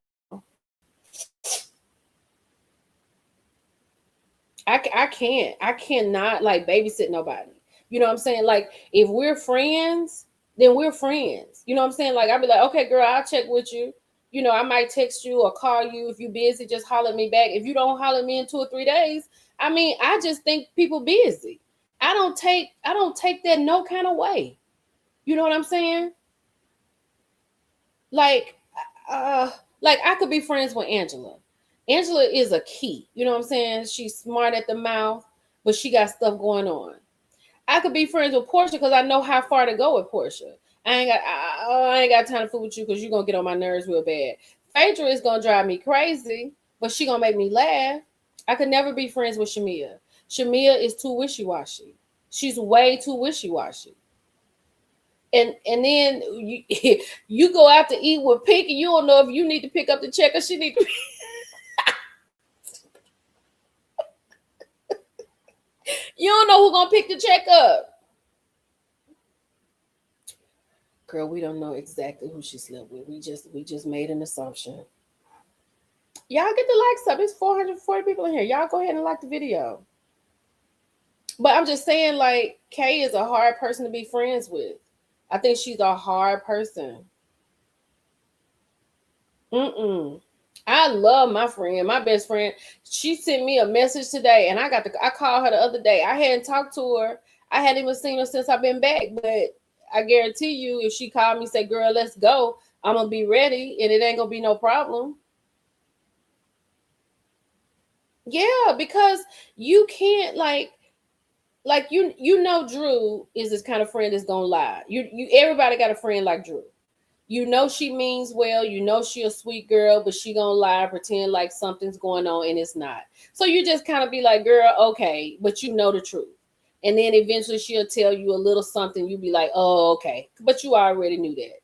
I cannot like babysit nobody. You know what I'm saying? Like, if we're friends, then we're friends. You know what I'm saying? Like, I'll be like, okay, girl, I'll check with you. I might text you or call you. If you're busy, just holler at me back. If you don't holler at me in 2 or 3 days, I just think people busy. I don't take that no kind of way. You know what I'm saying? Like I could be friends with Angela. Angela is a key. You know what I'm saying? She's smart at the mouth, but she got stuff going on. I could be friends with Portia because I know how far to go with Portia. I ain't got time to fool with you because you're going to get on my nerves real bad. Phaedra is going to drive me crazy, but she going to make me laugh. I could never be friends with Shamia. Shamia is too wishy-washy. She's way too wishy-washy. and then you you go out to eat with Pinky. You don't know if you need to pick up the check or she need to. You don't know who's gonna pick the check up. Girl, we don't know exactly who she slept with. We just made an assumption. Y'all get the likes up. It's 440 people in here. Y'all go ahead and like the video. But I'm just saying, like, Kay is a hard person to be friends with. I think she's a hard person. I love my friend, my best friend. She sent me a message today, and I called her the other day. I hadn't talked to her. I hadn't even seen her since I've been back. But I guarantee you, if she called me and said, girl, let's go, I'm gonna be ready, and it ain't gonna be no problem. Yeah, because you can't like you know Drew is this kind of friend that's gonna lie. You everybody got a friend like Drew. You know she means well, you know she a sweet girl, but she gonna lie, pretend like something's going on and it's not. So you just kind of be like, girl, okay, but you know the truth. And then eventually she'll tell you a little something, you be like, oh, okay. But you already knew that.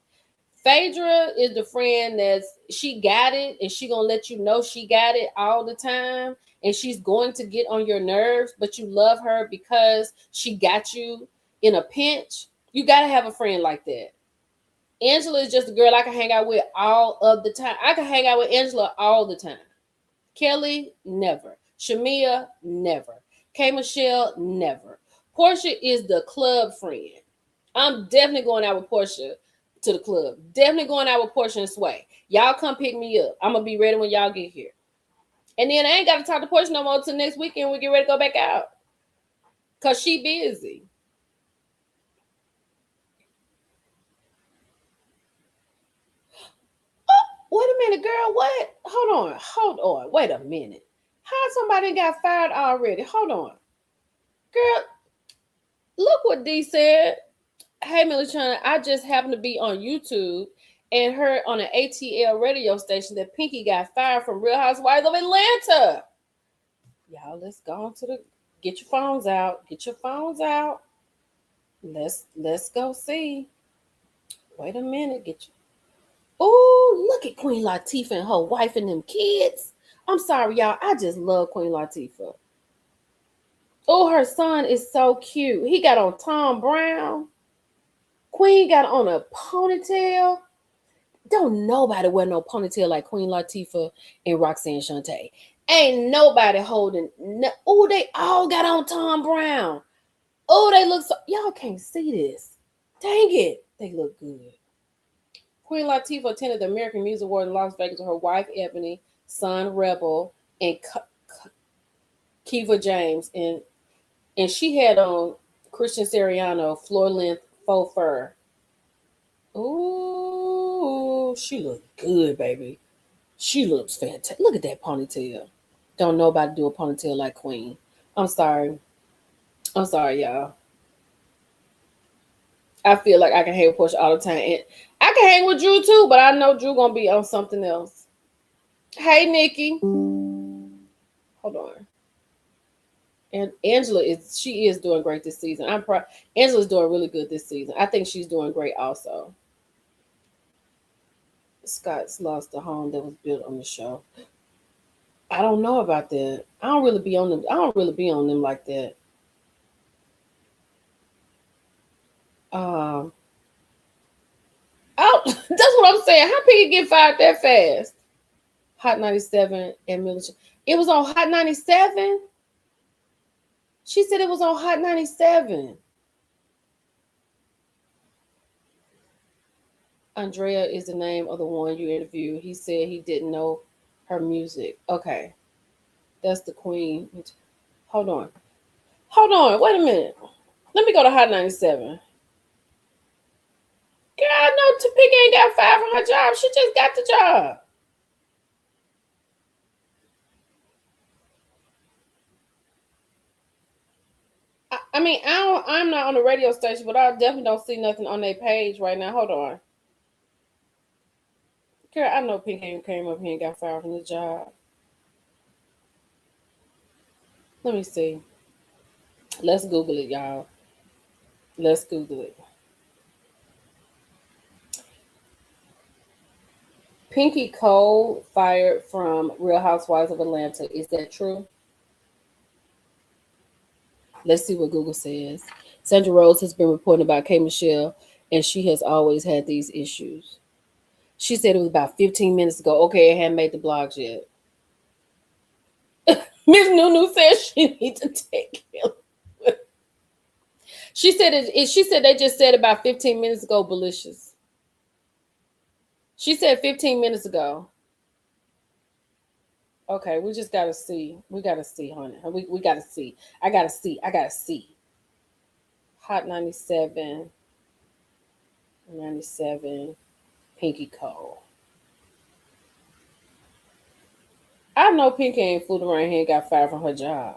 Phaedra is the friend she got it, and she gonna let you know she got it all the time, and she's going to get on your nerves, but you love her because she got you in a pinch. You gotta have a friend like that. Angela is just a girl I can hang out with all of the time. I can hang out with Angela all the time. Kelly, never. Shamia, never. K. Michelle, never. Portia is the club friend. I'm definitely going out with Portia to the club. Definitely going out with Portia and Sway. Y'all come pick me up. I'm gonna be ready when y'all get here. And then I ain't got to talk to Portia no more till next weekend. We get ready to go back out. Cause she busy. Wait a minute, girl. What? Hold on. Wait a minute. How somebody got fired already? Hold on. Girl, look what D said. Hey, Milichana, I just happened to be on YouTube and heard on an ATL radio station that Pinky got fired from Real Housewives of Atlanta. Y'all, let's go on to get your phones out. Get your phones out. Let's go see. Wait a minute. Oh, look at Queen Latifah and her wife and them kids. I'm sorry, y'all. I just love Queen Latifah. Oh, her son is so cute. He got on Tom Brown. Queen got on a ponytail. Don't nobody wear no ponytail like Queen Latifah and Roxanne Shante. Ain't nobody holding. Oh, they all got on Tom Brown. Oh, they look so. Y'all can't see this. Dang it. They look good. Queen Latifah attended the American Music Awards in Las Vegas with her wife, Ebony, son, Rebel, and Kiva James. And she had on Christian Siriano floor-length faux fur. Ooh, she looked good, baby. She looks fantastic. Look at that ponytail. Don't nobody do a ponytail like Queen. I'm sorry, y'all. I feel like I can hang with Portia all the time. And I can hang with Drew too, but I know Drew gonna be on something else. Hey, Nikki. Hold on. And Angela is doing great this season. Angela's doing really good this season. I think she's doing great also. Scott's lost the home that was built on the show. I don't know about that. I don't really be on them like that. Oh, that's what I'm saying. How people get fired that fast? Hot 97 and Militia. It was on Hot 97. She said it was on Hot 97. Andrea is the name of the one you interviewed. He said he didn't know her music. Okay. That's the Queen. Hold on. Wait a minute. Let me go to Hot 97. Girl, I know Topeka ain't got fired from her job. She just got the job. I mean, I'm not on the radio station, but I definitely don't see nothing on their page right now. Hold on. Girl, I know Pink came up here and got fired from the job. Let me see. Let's Google it, y'all. Let's Google it. Pinky Cole fired from Real Housewives of Atlanta. Is that true? Let's see what Google says. Sandra Rose has been reporting about K. Michelle, and she has always had these issues. She said it was about 15 minutes ago. Okay, it hadn't made the blogs yet. Miss Nunu says she needs to take him. She said she said they just said about 15 minutes ago, Belicious. She said 15 minutes ago. Okay, we just gotta see. We gotta see, honey. We gotta see. I gotta see. Hot 97. 97. Pinky Cole. I know Pinky ain't fooled around here and got fired from her job.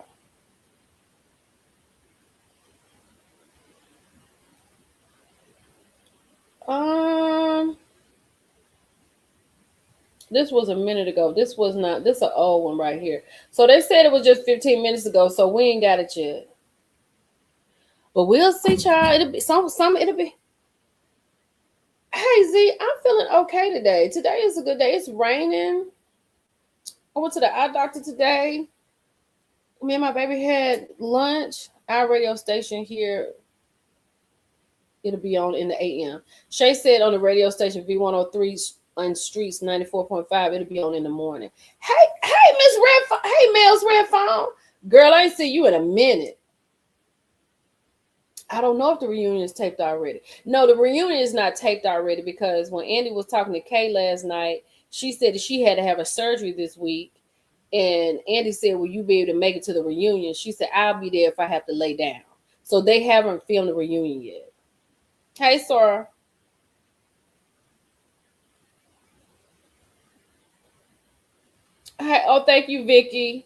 This was a minute ago. This was not. This is an old one right here. So they said it was just 15 minutes ago. So we ain't got it yet. But we'll see, child. It'll be some. It'll be. Hey Z, I'm feeling okay today. Today is a good day. It's raining. I went to the eye doctor today. Me and my baby had lunch. Our radio station here, it'll be on in the AM. Shay said on the radio station V103 on Streets 94.5, it'll be on in the morning. Hey, Miss Red, hey, Mel's Red Phone. Girl, I ain't see you in a minute. I don't know if the reunion is taped already. No, the reunion is not taped already because when Andy was talking to Kay last night, she said that she had to have a surgery this week. And Andy said, will you be able to make it to the reunion? She said, I'll be there if I have to lay down. So they haven't filmed the reunion yet. Hey, Sora. Hey, oh, thank you, Vicky.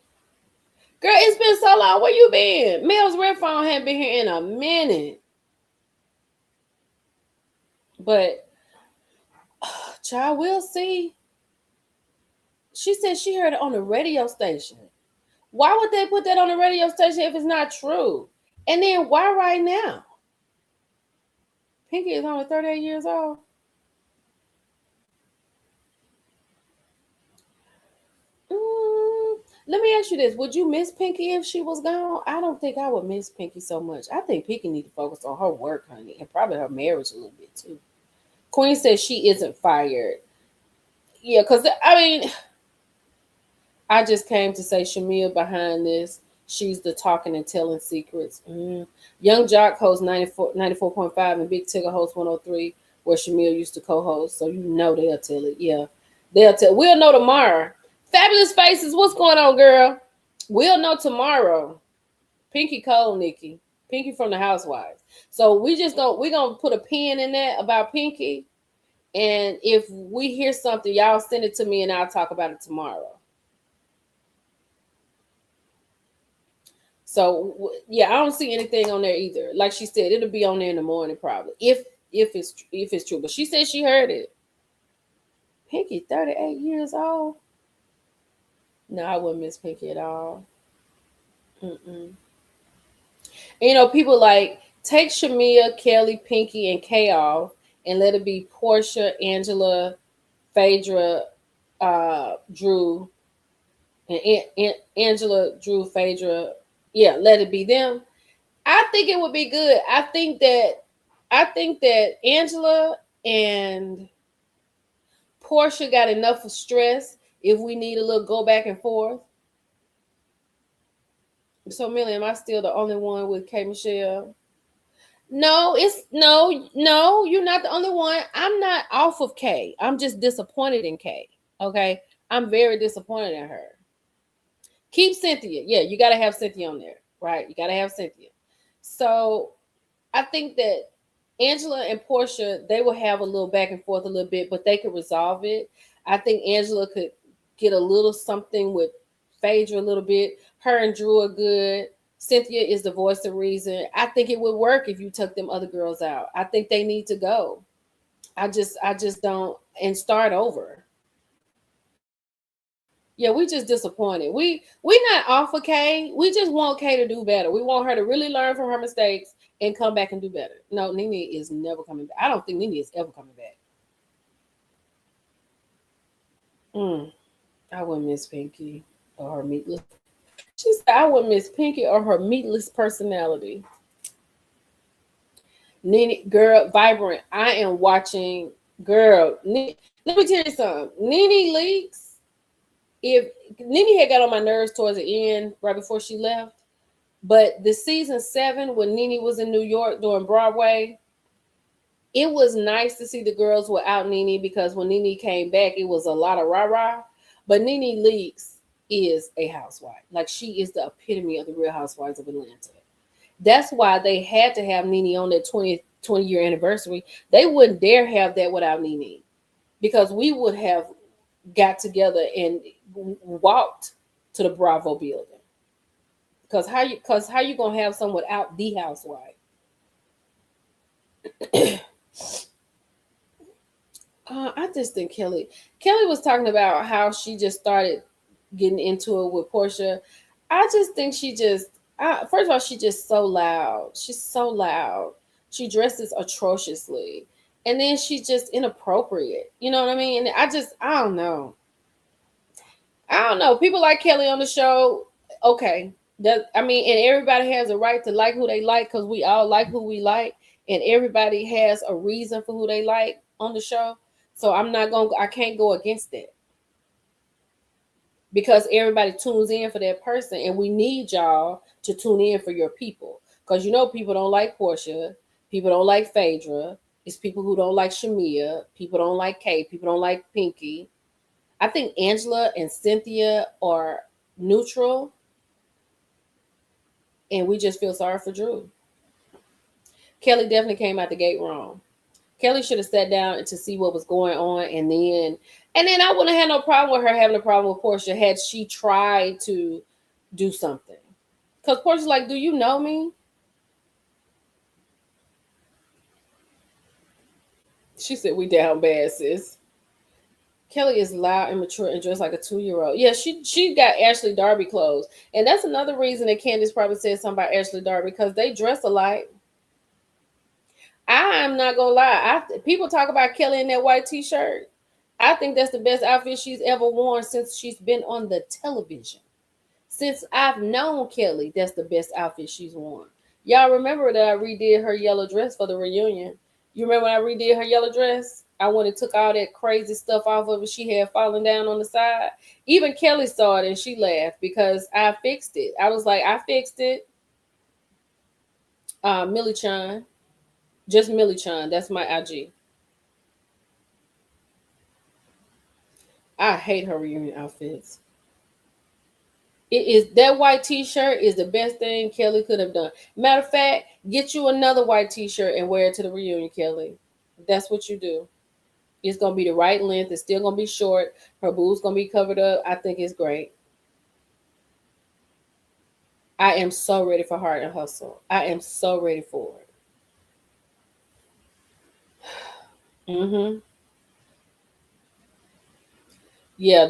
Girl, it's been so long. Where you been? Mel's Red Phone hadn't been here in a minute. But, child, we'll see. She said she heard it on the radio station. Why would they put that on the radio station if it's not true? And then why right now? Pinky is only 38 years old. Let me ask you this. Would you miss Pinky if she was gone? I don't think I would miss Pinky so much. I think Pinky need to focus on her work, honey, and probably her marriage a little bit too. Queen says she isn't fired. Yeah, because, I mean, I just came to say Shamia behind this. She's the talking and telling secrets. Young Jock hosts 94.5 and Big Tigger hosts 103, where Shamia used to co-host. So you know they'll tell it. Yeah, they'll tell. We'll know tomorrow. Fabulous Faces, what's going on, girl? We'll know tomorrow. Pinky Cole, Nikki. Pinky from the Housewives. So we're gonna put a pin in that about Pinky. And if we hear something, y'all send it to me and I'll talk about it tomorrow. So yeah, I don't see anything on there either. Like she said, it'll be on there in the morning probably. If it's true. But she said she heard it. Pinky, 38 years old. No, I wouldn't miss Pinky at all. And, you know, people like take Shamia, Kelly, Pinky, and Kay off and let it be Portia, Angela, Phaedra, Drew, and Angela, Drew, Phaedra. Yeah, let it be them. I think it would be good. I think that Angela and Portia got enough of stress if we need a little go back and forth. So, Millie, am I still the only one with K. Michelle? No, you're not the only one. I'm not off of K. I'm just disappointed in K. Okay. I'm very disappointed in her. Keep Cynthia. Yeah, you got to have Cynthia on there, right? You got to have Cynthia. So I think that Angela and Portia, they will have a little back and forth a little bit, but they could resolve it. I think Angela could get a little something with Phaedra a little bit. Her and Drew are good. Cynthia is the voice of reason. I think it would work if you took them other girls out. I think they need to go. I just don't, and start over. Yeah, we just disappointed. We not off of Kay. We just want Kay to do better. We want her to really learn from her mistakes and come back and do better. No, Nene is never coming back. I don't think Nene is ever coming back. I wouldn't miss Pinky or her meatless. She said I wouldn't miss Pinky or her meatless personality. Nene, girl, Vibrant. I am watching, girl. Let me tell you something. Nene Leakes. If Nene had got on my nerves towards the end, right before she left, but the season 7 when Nene was in New York doing Broadway, it was nice to see the girls without Nene because when Nene came back, it was a lot of rah-rah. But Nene Leakes is a housewife. Like, she is the epitome of the Real Housewives of Atlanta. That's why they had to have Nene on their 20-year anniversary. They wouldn't dare have that without Nene, because we would have got together and walked to the Bravo building. Because how you gonna have someone without the housewife? I just think Kelly was talking about how she just started getting into it with Portia. I just think first of all, she's just so loud. She's so loud. She dresses atrociously. And then she's just inappropriate. You know what I mean? And I don't know. People like Kelly on the show. Okay. And everybody has a right to like who they like, because we all like who we like. And everybody has a reason for who they like on the show. So I can't go against that, because everybody tunes in for that person, and we need y'all to tune in for your people, because people don't like Portia, people don't like Phaedra, it's people who don't like Shamia, people don't like Kay, people don't like Pinky. I think Angela and Cynthia are neutral, and we just feel sorry for Drew. Kelly definitely came out the gate wrong. Kelly should have sat down to see what was going on, and then I wouldn't have had no problem with her having a problem with Portia had she tried to do something. Because Portia's like, do you know me? She said, we down bad, sis. Kelly is loud and mature and dressed like a 2-year-old. Yeah, she got Ashley Darby clothes. And that's another reason that Candace probably said something about Ashley Darby, because they dress alike. I'm not gonna lie. People talk about Kelly in that white t-shirt. I think that's the best outfit she's ever worn since she's been on the television. Since I've known Kelly, that's the best outfit she's worn. Y'all remember that I redid her yellow dress for the reunion? You remember when I redid her yellow dress? I went and took all that crazy stuff off of it she had fallen down on the side. Even Kelly saw it and she laughed because I fixed it. I was like, I fixed it. Millie Chan. Just Millie Chan. That's my IG. I hate her reunion outfits. It is that white t-shirt is the best thing Kelly could have done. Matter of fact, get you another white t-shirt and wear it to the reunion, Kelly. That's what you do. It's gonna be the right length. It's still gonna be short. Her boobs gonna be covered up. I think it's great. I am so ready for Heart and Hustle. I am so ready for it. Yeah,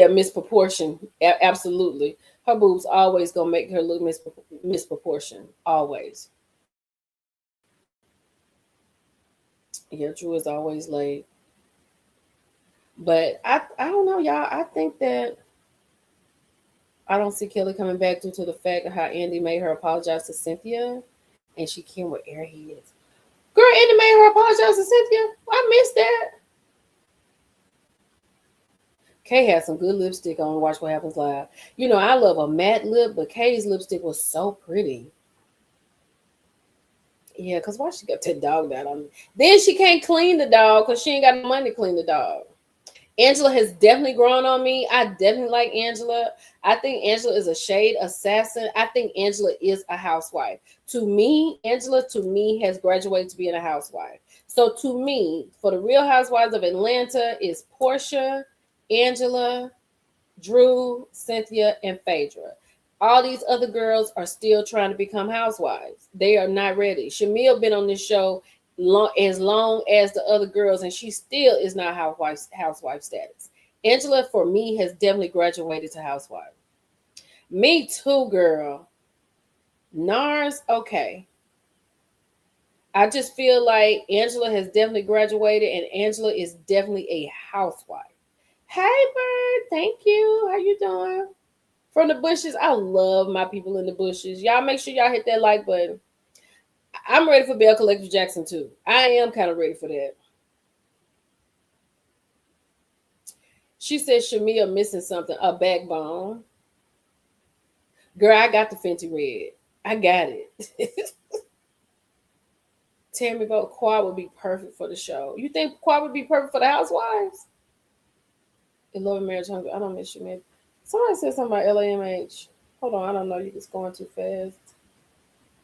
misproportion. Absolutely. Her boobs always gonna make her look misproportion. Always. Yeah, Drew is always late. But I don't know, y'all. I think that I don't see Kelly coming back due to the fact of how Andy made her apologize to Cynthia, and she came with airheads. Girl, Andy made her apologize to Cynthia. I missed that. Kay had some good lipstick on Watch What Happens Live. I love a matte lip, but Kay's lipstick was so pretty. Yeah, because why she got that dog down on me? Then she can't clean the dog because she ain't got no money to clean the dog. Angela has definitely grown on me. I definitely like Angela. I think Angela is a shade assassin. I think Angela is a housewife. To me, Angela has graduated to being a housewife. So to me, for the Real Housewives of Atlanta is Portia, Angela, Drew, Cynthia, and Phaedra. All these other girls are still trying to become housewives. They are not ready. Shamil been on this show as long as the other girls, and she still is not housewife status. Angela, for me, has definitely graduated to housewife. Me too, girl. NARS, okay. I just feel like Angela has definitely graduated, and Angela is definitely a housewife. Hey, Bird. Thank you. How you doing? From the bushes. I love my people in the bushes. Y'all make sure y'all hit that like button. I'm ready for Bell Collective Jackson too. I am kind of ready for that. She said Shamia missing something, a backbone. Girl, I got the Fenty Red. I got it. Tammy vote Quad would be perfect for the show. You think Quad would be perfect for the Housewives? In Love and Marriage Hungry. I don't miss you, man. Somebody said something about LAMH. Hold on, I don't know. You're just going too fast.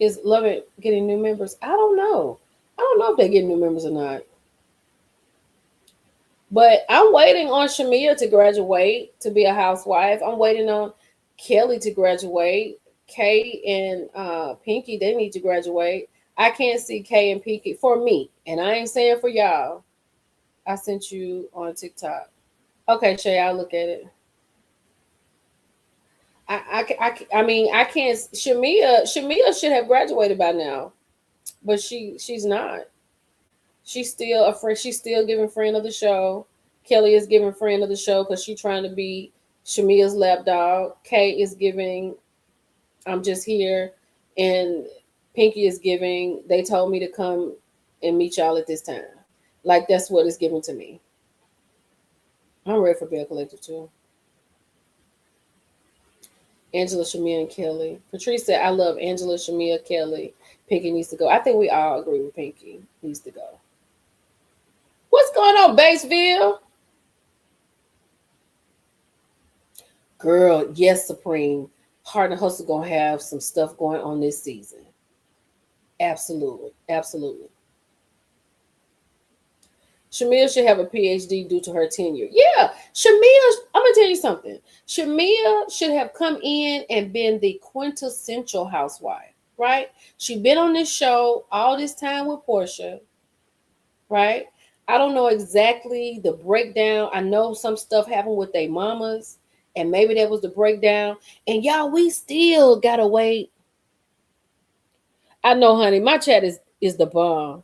Is Love It getting new members? I don't know. I don't know if they're getting new members or not. But I'm waiting on Shamia to graduate to be a housewife. I'm waiting on Kelly to graduate. Kay and Pinky, they need to graduate. I can't see Kay and Pinky for me. And I ain't saying for y'all. I sent you on TikTok. Okay, Shay, I'll look at it. I mean, I can't. Shamia should have graduated by now, but she's not. She's still a friend. She's still giving friend of the show. Kelly is giving friend of the show because she's trying to be Shamia's lapdog. Kay is giving I'm just here, and Pinky is giving they told me to come and meet y'all at this time. Like that's what it's given to me. I'm ready for Bell Collective too. Angela, Shamia, and Kelly. Patrice said, I love Angela, Shamia, Kelly. Pinky needs to go. I think we all agree with Pinky needs to go. What's going on, Batesville? Girl, yes, Supreme. Heart and Hustle gonna have some stuff going on this season. Absolutely. Absolutely. Shamia should have a PhD due to her tenure. Yeah, Shamia, I'm going to tell you something. Shamia should have come in and been the quintessential housewife, right? She's been on this show all this time with Portia, right? I don't know exactly the breakdown. I know some stuff happened with their mamas, and maybe that was the breakdown. And y'all, we still got to wait. I know, honey, my chat is the bomb.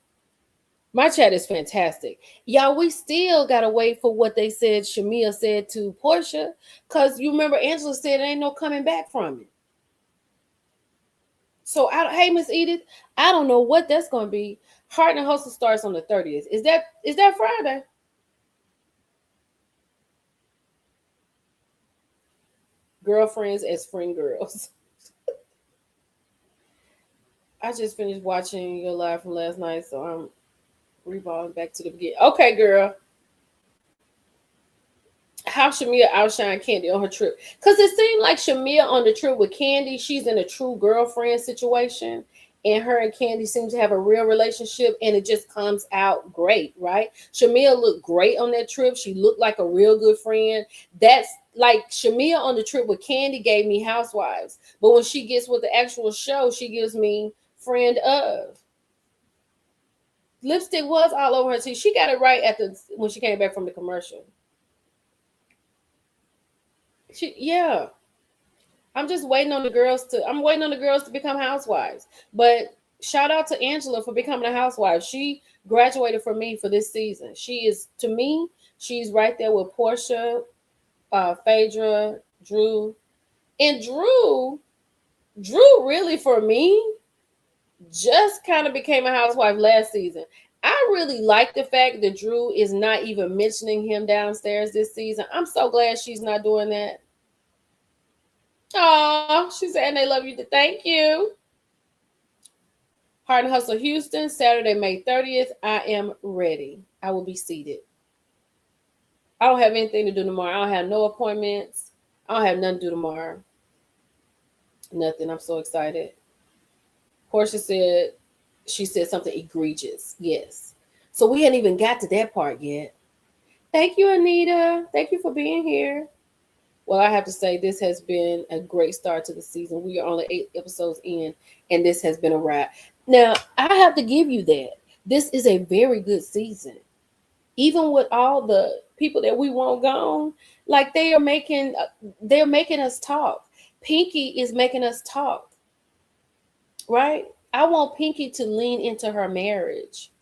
My chat is fantastic. Y'all, we still got to wait for what they said Shamia said to Portia. Because you remember Angela said there ain't no coming back from it. So, hey, Miss Edith, I don't know what that's going to be. Heart and Hustle starts on the 30th. Is that Friday? Girlfriends as friend girls. I just finished watching your live from last night, so I'm reballing back to the beginning. Okay, girl. How Shamia outshined Candy on her trip. Because it seemed like Shamia on the trip with Candy, she's in a true girlfriend situation. And her and Candy seem to have a real relationship. And it just comes out great, right? Shamia looked great on that trip. She looked like a real good friend. That's like Shamia on the trip with Candy gave me Housewives. But when she gets with the actual show, she gives me friend of. Lipstick was all over her teeth. She got it right when she came back from the commercial. Yeah. I'm waiting on the girls to become housewives. But shout out to Angela for becoming a housewife. She graduated for me for this season. She is, to me, she's right there with Portia, Phaedra, Drew. And Drew really for me just kind of became a housewife last season. I really like the fact that Drew is not even mentioning him downstairs this season. I'm so glad she's not doing that. Oh, she said, and they love you. Thank you. Heart and Hustle Houston, Saturday, May 30th. I am ready. I will be seated. I don't have anything to do tomorrow. I don't have no appointments. I don't have nothing to do tomorrow. Nothing. I'm so excited. Portia said, she said something egregious. Yes. So we hadn't even got to that part yet. Thank you, Anita. Thank you for being here. Well, I have to say this has been a great start to the season. We are only 8 episodes in, and this has been a wrap. Now, I have to give you that. This is a very good season. Even with all the people that we want gone, like they're making us talk. Pinky is making us talk. Right? I want Pinky to lean into her marriage.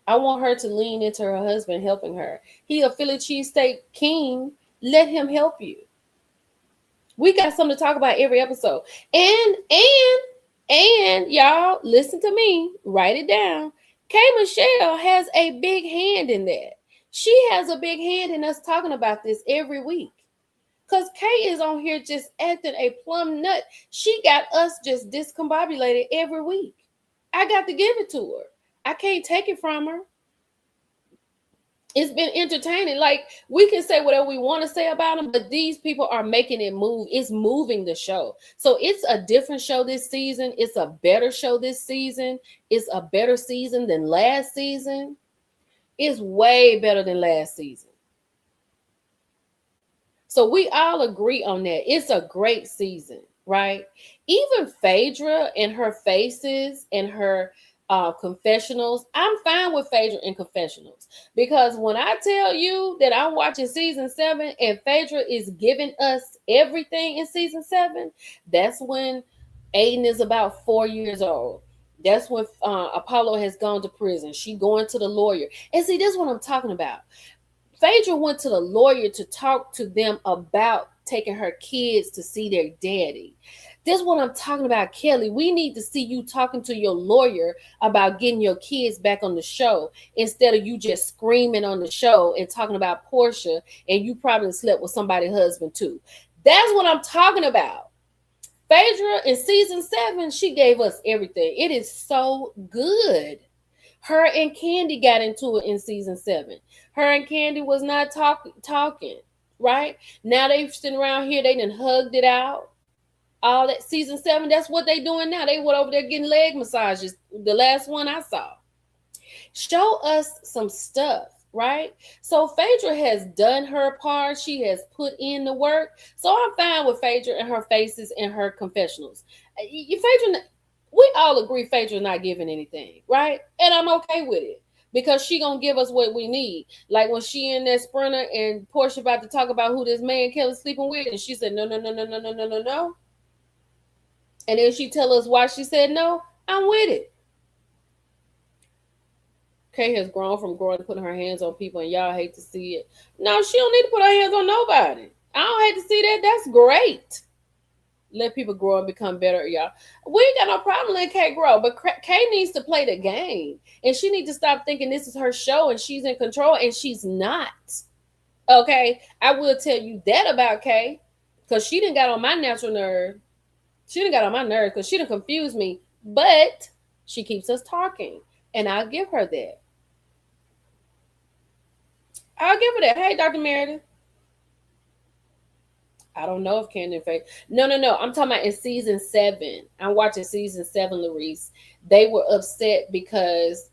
I want her to lean into her husband helping her. He a Philly cheesesteak king, Let him help you. We got something to talk about every episode. And y'all, listen to me. Write it down. K. Michelle has a big hand in that. She has a big hand in us talking about this every week. Because Kay is on here just acting a plum nut. She got us just discombobulated every week. I got to give it to her. I can't take it from her. It's been entertaining. Like, we can say whatever we want to say about them, but these people are making it move. It's moving the show. So it's a different show this season. It's a better show this season. It's a better season than last season. It's way better than last season. So we all agree on that. It's a great season, right? Even Phaedra and her faces and her confessionals. I'm fine with Phaedra and confessionals, because when I tell you that I'm watching season 7 and Phaedra is giving us everything in season 7, that's when Aiden is about 4 years old. That's when Apollo has gone to prison. She going to the lawyer. And see, this is what I'm talking about. Phaedra went to the lawyer to talk to them about taking her kids to see their daddy. This is what I'm talking about, Kelly. We need to see you talking to your lawyer about getting your kids back on the show, instead of you just screaming on the show and talking about Portia, and you probably slept with somebody's husband too. That's what I'm talking about. Phaedra in season 7, she gave us everything. It is so good. Her and Candy got into it in season 7. Her and Candy was not talking, right? Now they sitting around here, they done hugged it out. All that season 7, that's what they doing now. They went over there getting leg massages. The last one I saw. Show us some stuff, right? So Phaedra has done her part. She has put in the work. So I'm fine with Phaedra and her faces and her confessionals. Phaedra, we all agree Phaedra's not giving anything, right? And I'm okay with it, because she gonna give us what we need. Like when she in that Sprinter and Portia about to talk about who this man Kelly's sleeping with, and she said no. And then she tell us why she said no. I'm with it. Kay has grown from putting her hands on people, and y'all hate to see it. No, she don't need to put her hands on nobody. I don't hate to see that. That's great. Let people grow and become better, y'all. We ain't got no problem letting Kay grow, but Kay needs to play the game, and she needs to stop thinking this is her show and she's in control, and she's not. Okay, I will tell you that about Kay, because she done got on my natural nerve. She done got on my nerve because she done confused me, but she keeps us talking, and I'll give her that. I'll give her that. Hey, Dr. Meredith. I don't know if Candy and Faith. No. I'm talking about in season 7. I'm watching season 7, Larice. They were upset because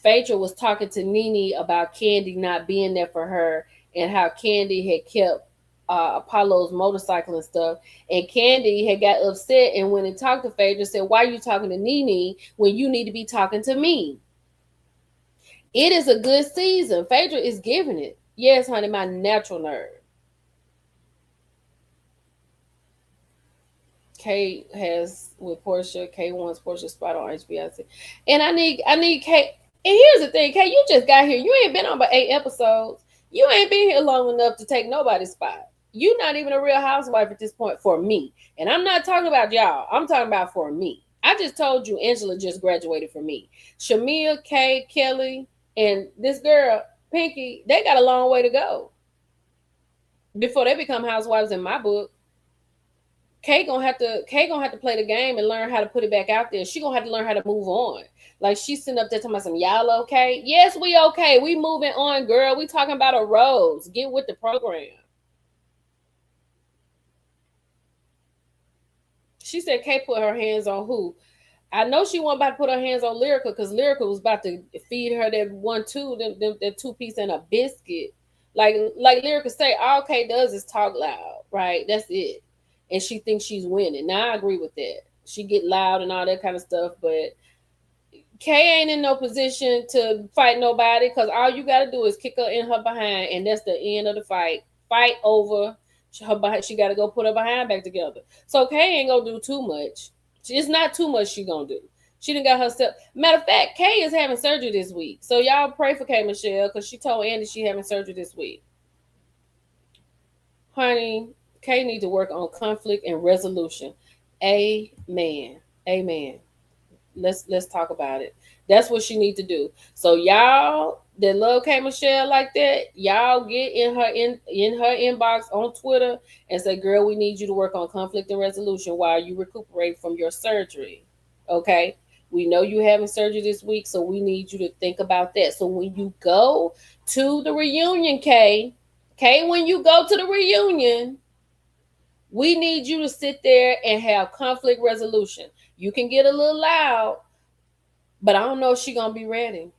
Phaedra was talking to Nene about Candy not being there for her, and how Candy had kept Apollo's motorcycle and stuff. And Candy had got upset and went and talked to Phaedra, said, why are you talking to Nene when you need to be talking to me? It is a good season. Phaedra is giving it. Yes, honey, my natural nerve. Kay has with Portia. Kay wants Portia's spot on HBIC. And I need Kay. And here's the thing, Kay, you just got here. You ain't been on but 8 episodes. You ain't been here long enough to take nobody's spot. You're not even a real housewife at this point for me. And I'm not talking about y'all. I'm talking about for me. I just told you Angela just graduated for me. Shamia, Kay, Kelly, and this girl, Pinky, they got a long way to go before they become housewives in my book. Kay gonna have to play the game and learn how to put it back out there. She gonna have to learn how to move on. Like, she's sitting up there talking about some, y'all okay? Yes, we okay. We moving on, girl. We talking about a rose. Get with the program. She said Kay put her hands on who? I know she wasn't about to put her hands on Lyrica, because Lyrica was about to feed her that 1-2, that 2-piece and a biscuit. Like Lyrica say, all Kay does is talk loud, right? That's it. And she thinks she's winning. Now I agree with that. She get loud and all that kind of stuff, but Kay ain't in no position to fight nobody, because all you got to do is kick her in her behind, and that's the end of the fight. Fight over her behind. She got to go put her behind back together. So Kay ain't gonna do too much. It's not too much she gonna do. She done got herself. Matter of fact, Kay is having surgery this week. So y'all pray for Kay Michelle, because she told Andy she having surgery this week. honey, Kay need to work on conflict and resolution. Amen. Amen. Let's talk about it. That's what she need to do. So y'all that love K Michelle like that, y'all get in her inbox on Twitter and say, girl, we need you to work on conflict and resolution while you recuperate from your surgery. Okay. We know you having surgery this week, so we need you to think about that. So when you go to the reunion, Kay, when you go to the reunion, we need you to sit there and have conflict resolution. You can get a little loud, but I don't know if she's gonna be ready.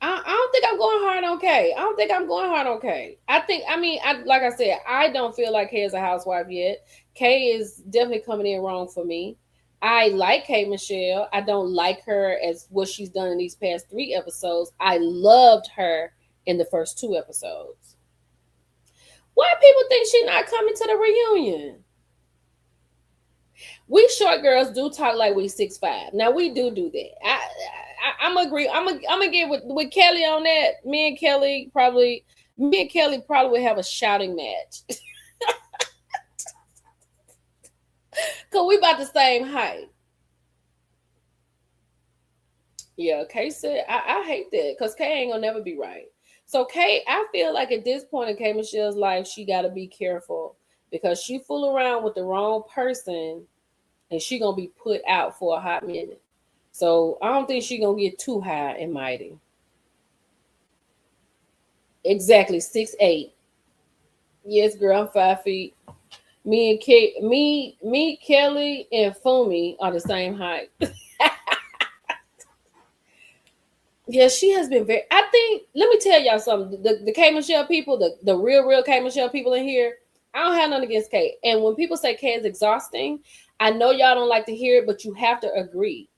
I don't think I'm going hard on Kay. I don't think I'm going hard on Kay. Like I said, I don't feel like Kay is a housewife yet. Kay is definitely coming in wrong for me. I like Kay Michelle. I don't like her as what she's done in these past 3 episodes. I loved her in the first 2 episodes. Why people think she's not coming to the reunion? We short girls do talk like we 6'5". Now we do that. I'm agree. I'm gonna get with Kelly on that. Me and Kelly probably would have a shouting match. Cause we about the same height. Yeah, Kay said I hate that because Kay ain't gonna never be right. So Kay, I feel like at this point in Kay Michelle's life, she gotta be careful because she fool around with the wrong person and she gonna be put out for a hot minute. So I don't think she gonna get too high and mighty. Exactly, 6'8". Yes, girl, I'm 5 feet. Me, Kelly, and Fumi are the same height. Yeah, she has been very. I think. Let me tell y'all something. The K Michelle people, the real K Michelle people in here. I don't have nothing against K. And when people say K is exhausting, I know y'all don't like to hear it, but you have to agree.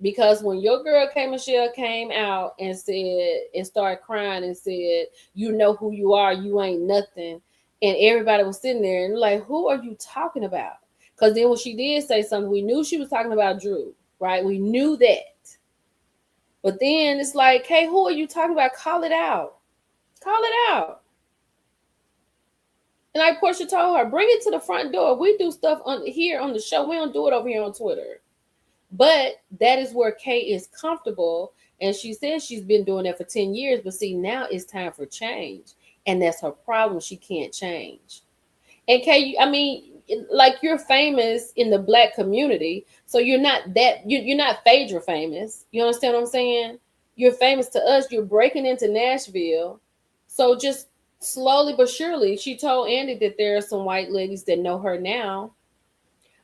Because when your girl K Michelle came out and said and started crying and said, "You know who you are, you ain't nothing," and everybody was sitting there and like, "Who are you talking about?" Because then when she did say something, we knew she was talking about Drew, right? We knew that. But then it's like, hey, who are you talking about? Call it out. Call it out. And like Portia told her, bring it to the front door. We do stuff here on the show. We don't do it over here on Twitter. But that is where Kay is comfortable. And she says she's been doing that for 10 years. But see, now it's time for change. And that's her problem. She can't change. And Kay, like you're famous in the Black community. So you're not you're not Phaedra famous. You understand what I'm saying? You're famous to us. You're breaking into Nashville. So just slowly but surely, she told Andy that there are some white ladies that know her now.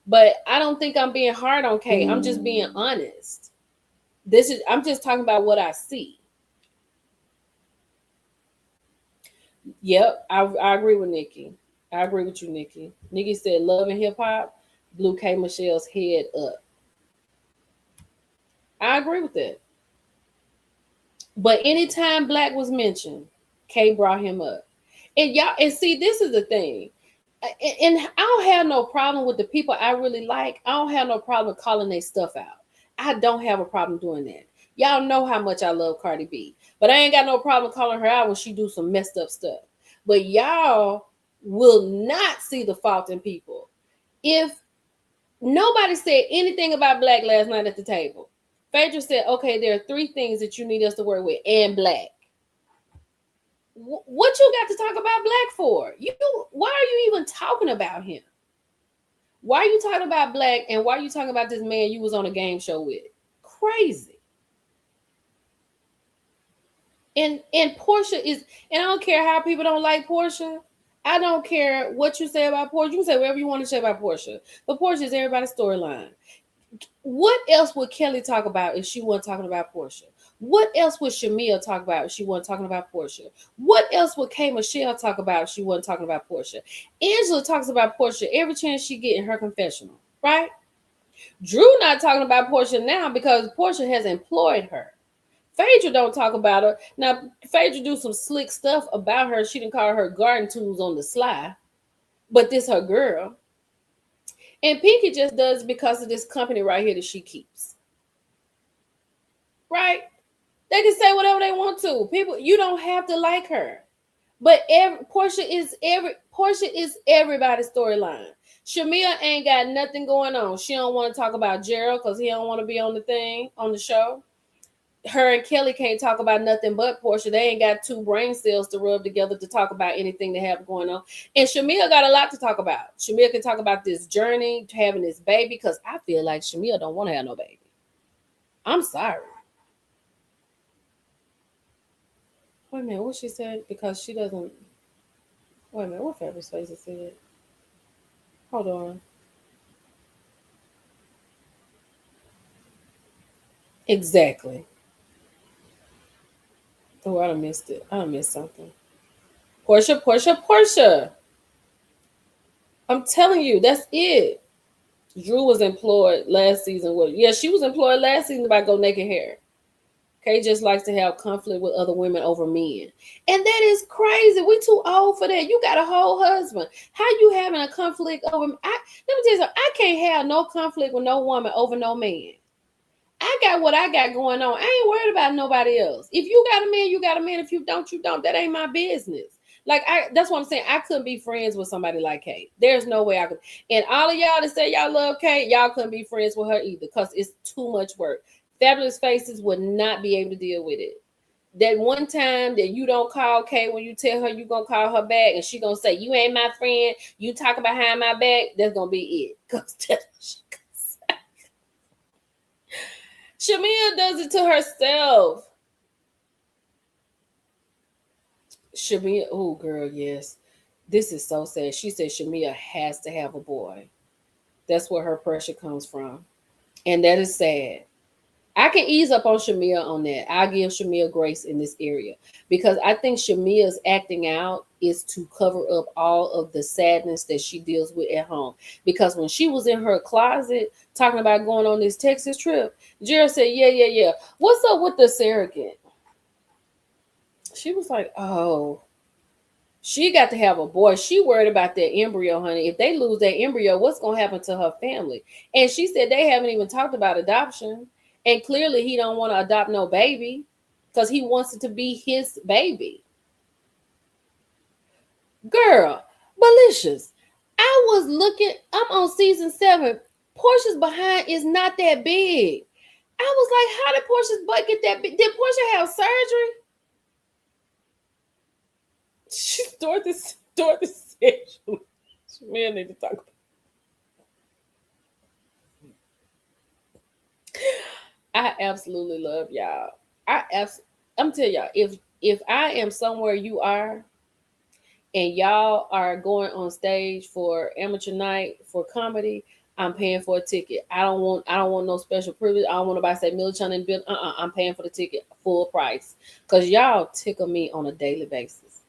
But I don't think I'm being hard on Kay. I'm just being honest. I'm just talking about what I see. Yep, I agree with Nikki. I agree with you, Nikki. Nikki said love and hip hop blew K Michelle's head up. I agree with that. But anytime Black was mentioned, Kay brought him up. And see, this is the thing. And I don't have no problem with the people I really like. I don't have no problem calling their stuff out. I don't have a problem doing that. Y'all know how much I love Cardi B. But I ain't got no problem calling her out when she do some messed up stuff. But y'all will not see the fault in people. If nobody said anything about Black last night at the table, Phaedra said, okay, there are 3 things that you need us to work with, and Black. What you got to talk about Black for? Why are you even talking about him? Why are you talking about Black, and why are you talking about this man you was on a game show with? Crazy. And Portia is, and I don't care how people don't like Portia. I don't care what you say about Portia. You can say whatever you want to say about Portia. But Portia is everybody's storyline. What else would Kelly talk about if she wasn't talking about Portia? What else would Shamia talk about if she wasn't talking about Portia? What else would K Michelle talk about if she wasn't talking about Portia? Angela talks about Portia every chance she get in her confessional, right? Drew not talking about Portia now because Portia has employed her. Phaedra don't talk about her. Now, Phaedra do some slick stuff about her. She didn't call her garden tools on the sly. But this her girl. And Pinky just does because of this company right here that she keeps. Right? They can say whatever they want to. People, you don't have to like her. But Portia is everybody's storyline. Shamia ain't got nothing going on. She don't want to talk about Gerald because he don't want to be on the show. Her and Kelly can't talk about nothing but Portia. They ain't got two brain cells to rub together to talk about anything they have going on. And Shamia got a lot to talk about. Shamia can talk about this journey to having this baby, because I feel like Shamia don't want to have no baby. I'm sorry. Wait a minute, what she said? Because she doesn't. Wait a minute, what Fabulous Faces said? Hold on. Exactly. Oh, I done missed it. I done missed something. Portia. I'm telling you, that's it. Drew was employed last season. She was employed last season by Go Naked Hair. Kay just likes to have conflict with other women over men. And that is crazy. We too old for that. You got a whole husband. How you having a conflict over? Let me tell you something. I can't have no conflict with no woman over no man. I got what I got going on. I ain't worried about nobody else. If you got a man, you got a man. If you don't, you don't. That ain't my business. That's what I'm saying. I couldn't be friends with somebody like Kate. There's no way I could. And all of y'all that say y'all love Kate, y'all couldn't be friends with her either, because it's too much work. Fabulous Faces would not be able to deal with it. That one time that you don't call Kate when you tell her you gonna call her back, and she gonna say, you ain't my friend, you talking behind my back, that's gonna be it. Because that's what she gonna say. Shamia does it to herself. Shamia, oh girl, yes. This is so sad. She said Shamia has to have a boy. That's where her pressure comes from. And that is sad. I can ease up on Shamia on that. I'll give Shamia grace in this area, because I think Shamia's acting out is to cover up all of the sadness that she deals with at home. Because when she was in her closet talking about going on this Texas trip, Jared said, yeah. What's up with the surrogate? She was like, oh, she got to have a boy. She worried about that embryo, honey. If they lose that embryo, what's going to happen to her family? And she said they haven't even talked about adoption. And clearly he don't want to adopt no baby, because he wants it to be his baby. Girl, Malicious, I was looking, I'm on season 7. Portia's behind is not that big. I was like, how did Portia's butt get that big? Did Portia have surgery? Dorothy said, we need to talk about. I absolutely love y'all. I'm telling y'all, if I am somewhere you are, and y'all are going on stage for amateur night for comedy, I'm paying for a ticket. I don't want no special privilege. I don't want nobody to say Millichan and Bill. I'm paying for the ticket full price, because y'all tickle me on a daily basis.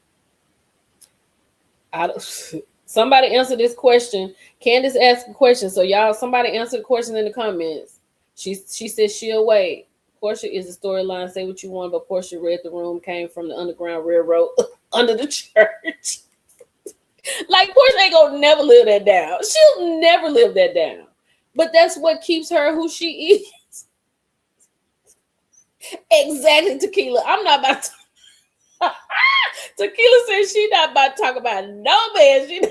Somebody answer this question. Candace asked a question, so y'all, somebody answer the question in the comments. She said she'll wait. Portia is a storyline. Say what you want, but Portia read the room, came from the Underground Railroad under the church. Like, Portia ain't gonna never live that down. She'll never live that down. But that's what keeps her who she is. Exactly, Tequila. I'm not about to. Tequila says she not about to talk about no man. She.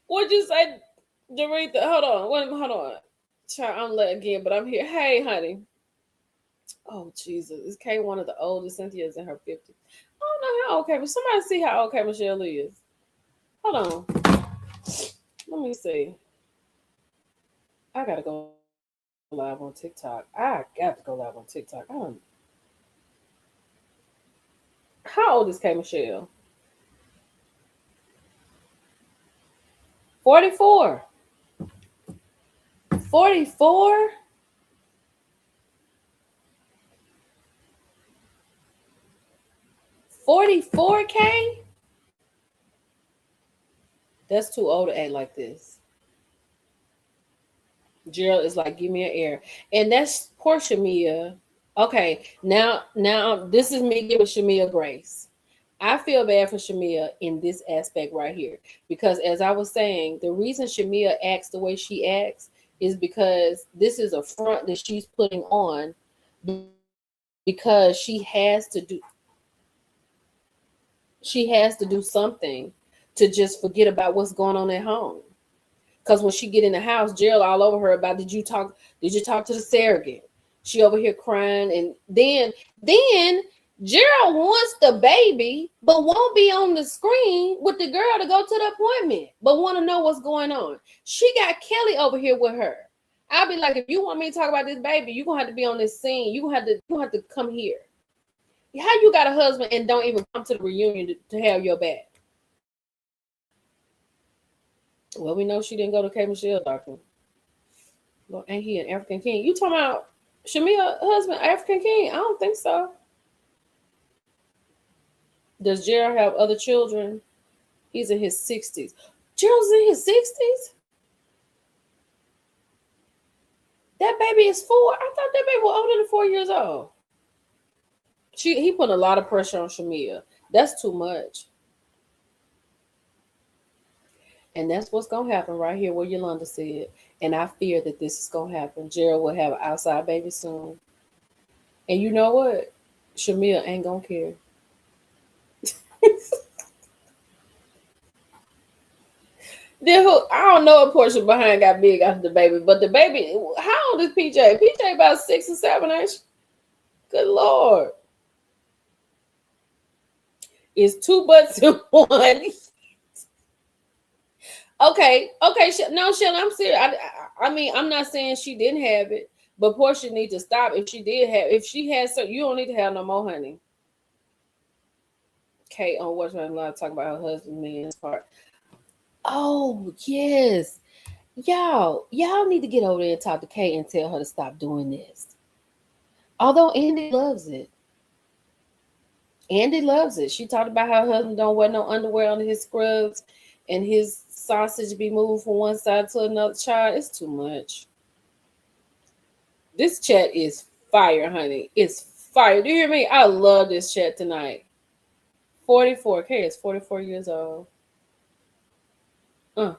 What'd you say, Doretha? Hold on. I'm late again, but I'm here. Hey, honey. Oh, Jesus. Is Kay one of the oldest? Cynthia's in her 50s. I don't know how old Kay, but somebody see how old Kay Michelle is. Hold on. Let me see. I gotta go live on TikTok. How old is Kay Michelle? 44. 44? $44K? That's too old to act like this. Gerald is like, give me an air. And that's poor Shamia. Okay, now this is me giving Shamia grace. I feel bad for Shamia in this aspect right here, because as I was saying, the reason Shamia acts the way she acts is because this is a front that she's putting on because she has to do something to just forget about what's going on at home. Because when she get in the house, Gerald all over her about did you talk to the surrogate? She over here crying, and then Gerald wants the baby, but won't be on the screen with the girl to go to the appointment, but want to know what's going on. She got Kelly over here with her. I'll be like, if you want me to talk about this baby, you're gonna have to be on this scene. You gonna have to come here. How you got a husband and don't even come to the reunion to have your back? Well, we know she didn't go to K. Michelle doctor. Well, ain't he an African king? You talking about Shamea husband, African king? I don't think so. Does Gerald have other children? He's in his 60s. Gerald's in his 60s? That baby is 4. I thought that baby was older than 4 years old. He put a lot of pressure on Shamea. That's too much. And that's what's going to happen right here where Yolanda said. And I fear that this is going to happen. Gerald will have an outside baby soon. And you know what? Shamea ain't going to care. I don't know what portion behind got big after the baby, but the baby, how old is PJ? PJ about 6 or 7, ain't she? Good Lord. It's 2 butts in one. Okay. No, Shelly, I'm serious. I mean, I'm not saying she didn't have it, but Portia needs to stop. If she has so you don't need to have no more, honey. Kate on what's my live talking about her husband man's part. Oh, yes. Y'all need to get over there and talk to Kate and tell her to stop doing this. Although Andy loves it. She talked about how her husband don't wear no underwear under his scrubs and his sausage be moved from one side to another. Child, it's too much. This chat is fire, honey. It's fire. Do you hear me? I love this chat tonight. 44. K is 44 years old. Phaedra,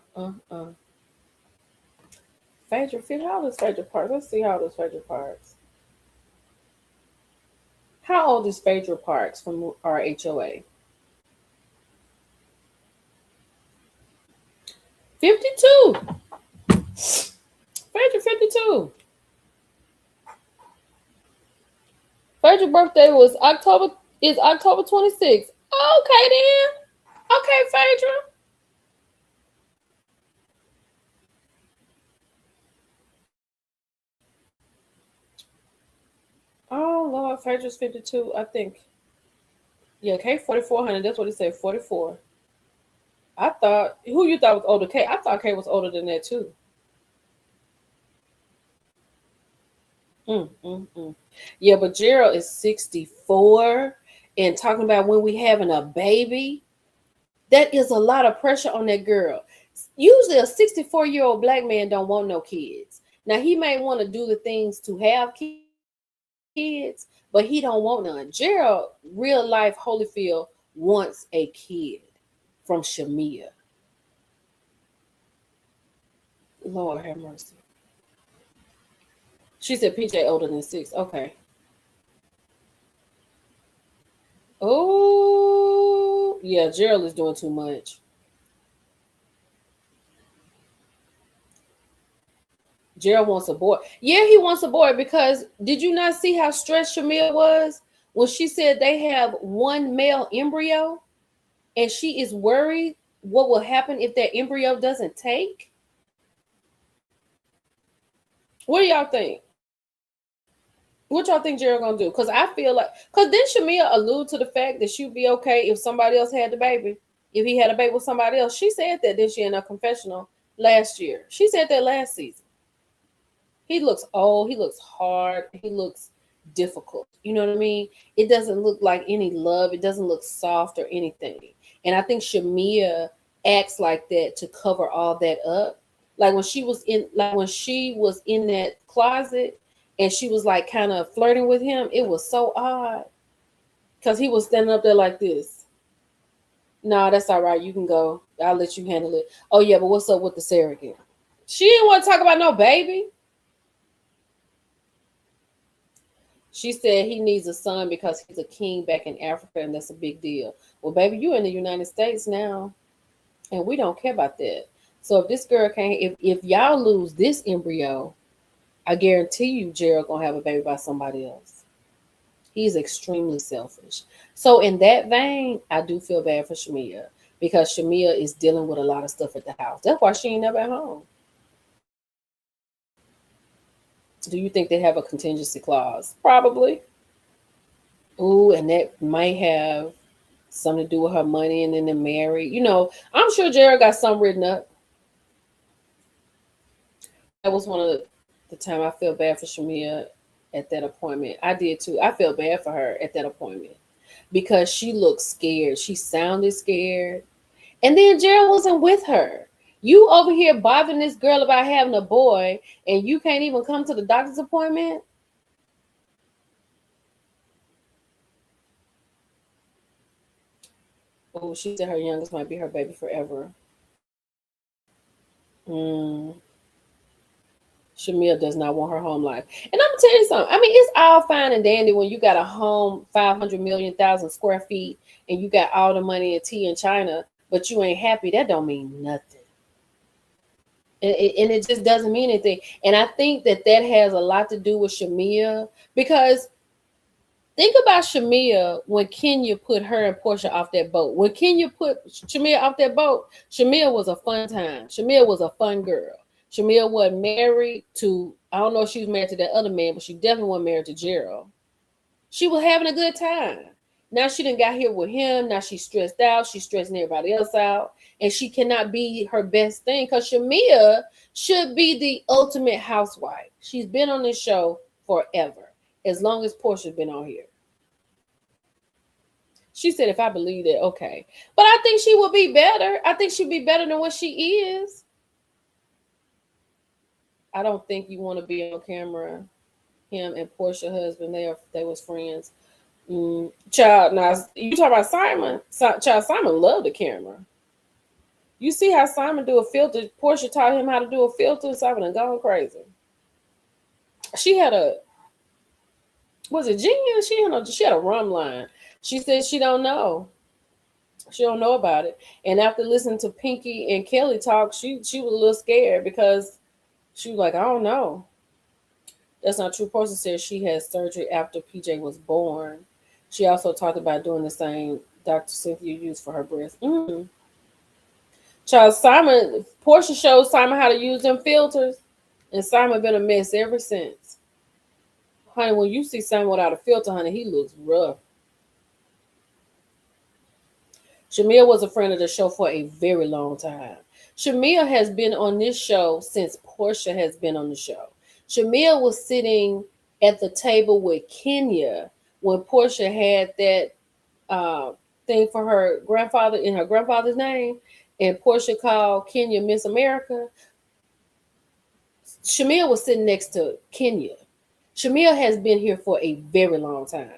how old is Phaedra Parks? Let's see how old is Phaedra Parks. How old is Phaedra Parks from our HOA? 52. Phaedra 52. Phaedra's birthday was October 26th. Okay then. Okay, Phaedra. Oh Lord, Phaedra's 52, I think. Yeah, K 4400. That's what it said, 44. I thought, who you thought was older? K? I thought K was older than that too. Yeah, but Gerald is 64 and talking about when we having a baby. That is a lot of pressure on that girl. Usually a 64-year-old black man don't want no kids. Now he may want to do the things to have kids, but he don't want none. Gerald, real life Holyfield, wants a kid from Shamea. Lord have mercy. She said PJ older than 6. Okay. Oh, yeah, Gerald is doing too much. Gerald wants a boy. Yeah, he wants a boy because did you not see how stressed Shamea was when she said they have one male embryo and she is worried what will happen if that embryo doesn't take? What do y'all think? What y'all think Gerald gonna do? Because I feel like, because then Shamea allude to the fact that she'd be okay if somebody else had the baby. If he had a baby with somebody else. She said that, didn't she, in a confessional last year? She said that last season. He looks old. He looks hard. He looks difficult. You know what I mean? It doesn't look like any love. It doesn't look soft or anything. And I think Shamea acts like that to cover all that up. Like when she was in that closet and she was like kind of flirting with him, it was so odd. Because he was standing up there like this. No, that's all right. You can go. I'll let you handle it. Oh, yeah, but what's up with the surrogate? She didn't want to talk about no baby. She said he needs a son because he's a king back in Africa, and that's a big deal. Well, baby, you in the United States now, and we don't care about that. So if this girl can't, if y'all lose this embryo, I guarantee you Gerald gonna have a baby by somebody else. He's extremely selfish. So in that vein, I do feel bad for Shamia because Shamia is dealing with a lot of stuff at the house. That's why she ain't never at home. Do you think they have a contingency clause? Probably. Ooh, and that might have something to do with her money and then they're married. You know, I'm sure Jared got something written up. That was one of the time I felt bad for Shamia at that appointment. I did too. I felt bad for her at that appointment because she looked scared. She sounded scared. And then Jared wasn't with her. You over here bothering this girl about having a boy and you can't even come to the doctor's appointment? Oh, she said her youngest might be her baby forever. Shamia does not want her home life. And I'm gonna tell you something. I mean, it's all fine and dandy when you got a home 500 million thousand square feet and you got all the money and tea in China, but you ain't happy. That don't mean nothing. And it just doesn't mean anything. And I think that has a lot to do with Shamia, because think about Shamia when Kenya put her and Portia off that boat. When Kenya put Shamia off that boat, Shamia was a fun time. Shamia was a fun girl. Shamia wasn't married to, I don't know if she was married to that other man, but she definitely wasn't married to Gerald. She was having a good time. Now she done got here with him. Now she's stressed out. She's stressing everybody else out. And she cannot be her best thing because Shamia should be the ultimate housewife. She's been on this show forever, as long as Portia's been on here. She said, if I believe that, okay. But I think she will be better. I think she'll be better than what she is. I don't think you want to be on camera. Him and Portia husband, they was friends. Child, now you talk about Simon. Child, Simon loved the camera. You see how Simon do a filter? Portia taught him how to do a filter. Simon done gone crazy. She had was it Genius? She had a rum line. She said she don't know. She don't know about it. And after listening to Pinky and Kelly talk, she was a little scared because she was like, I don't know. That's not true. Portia said she had surgery after PJ was born. She also talked about doing the same Dr. Cynthia used for her breast. Child, Portia showed Simon how to use them filters, and Simon been a mess ever since. Honey, when you see Simon without a filter, honey, he looks rough. Shamia was a friend of the show for a very long time. Shamia has been on this show since Portia has been on the show. Shamia was sitting at the table with Kenya when Portia had that thing for her grandfather in her grandfather's name, and Portia called Kenya Miss America. Shamia was sitting next to Kenya. Shamia has been here for a very long time.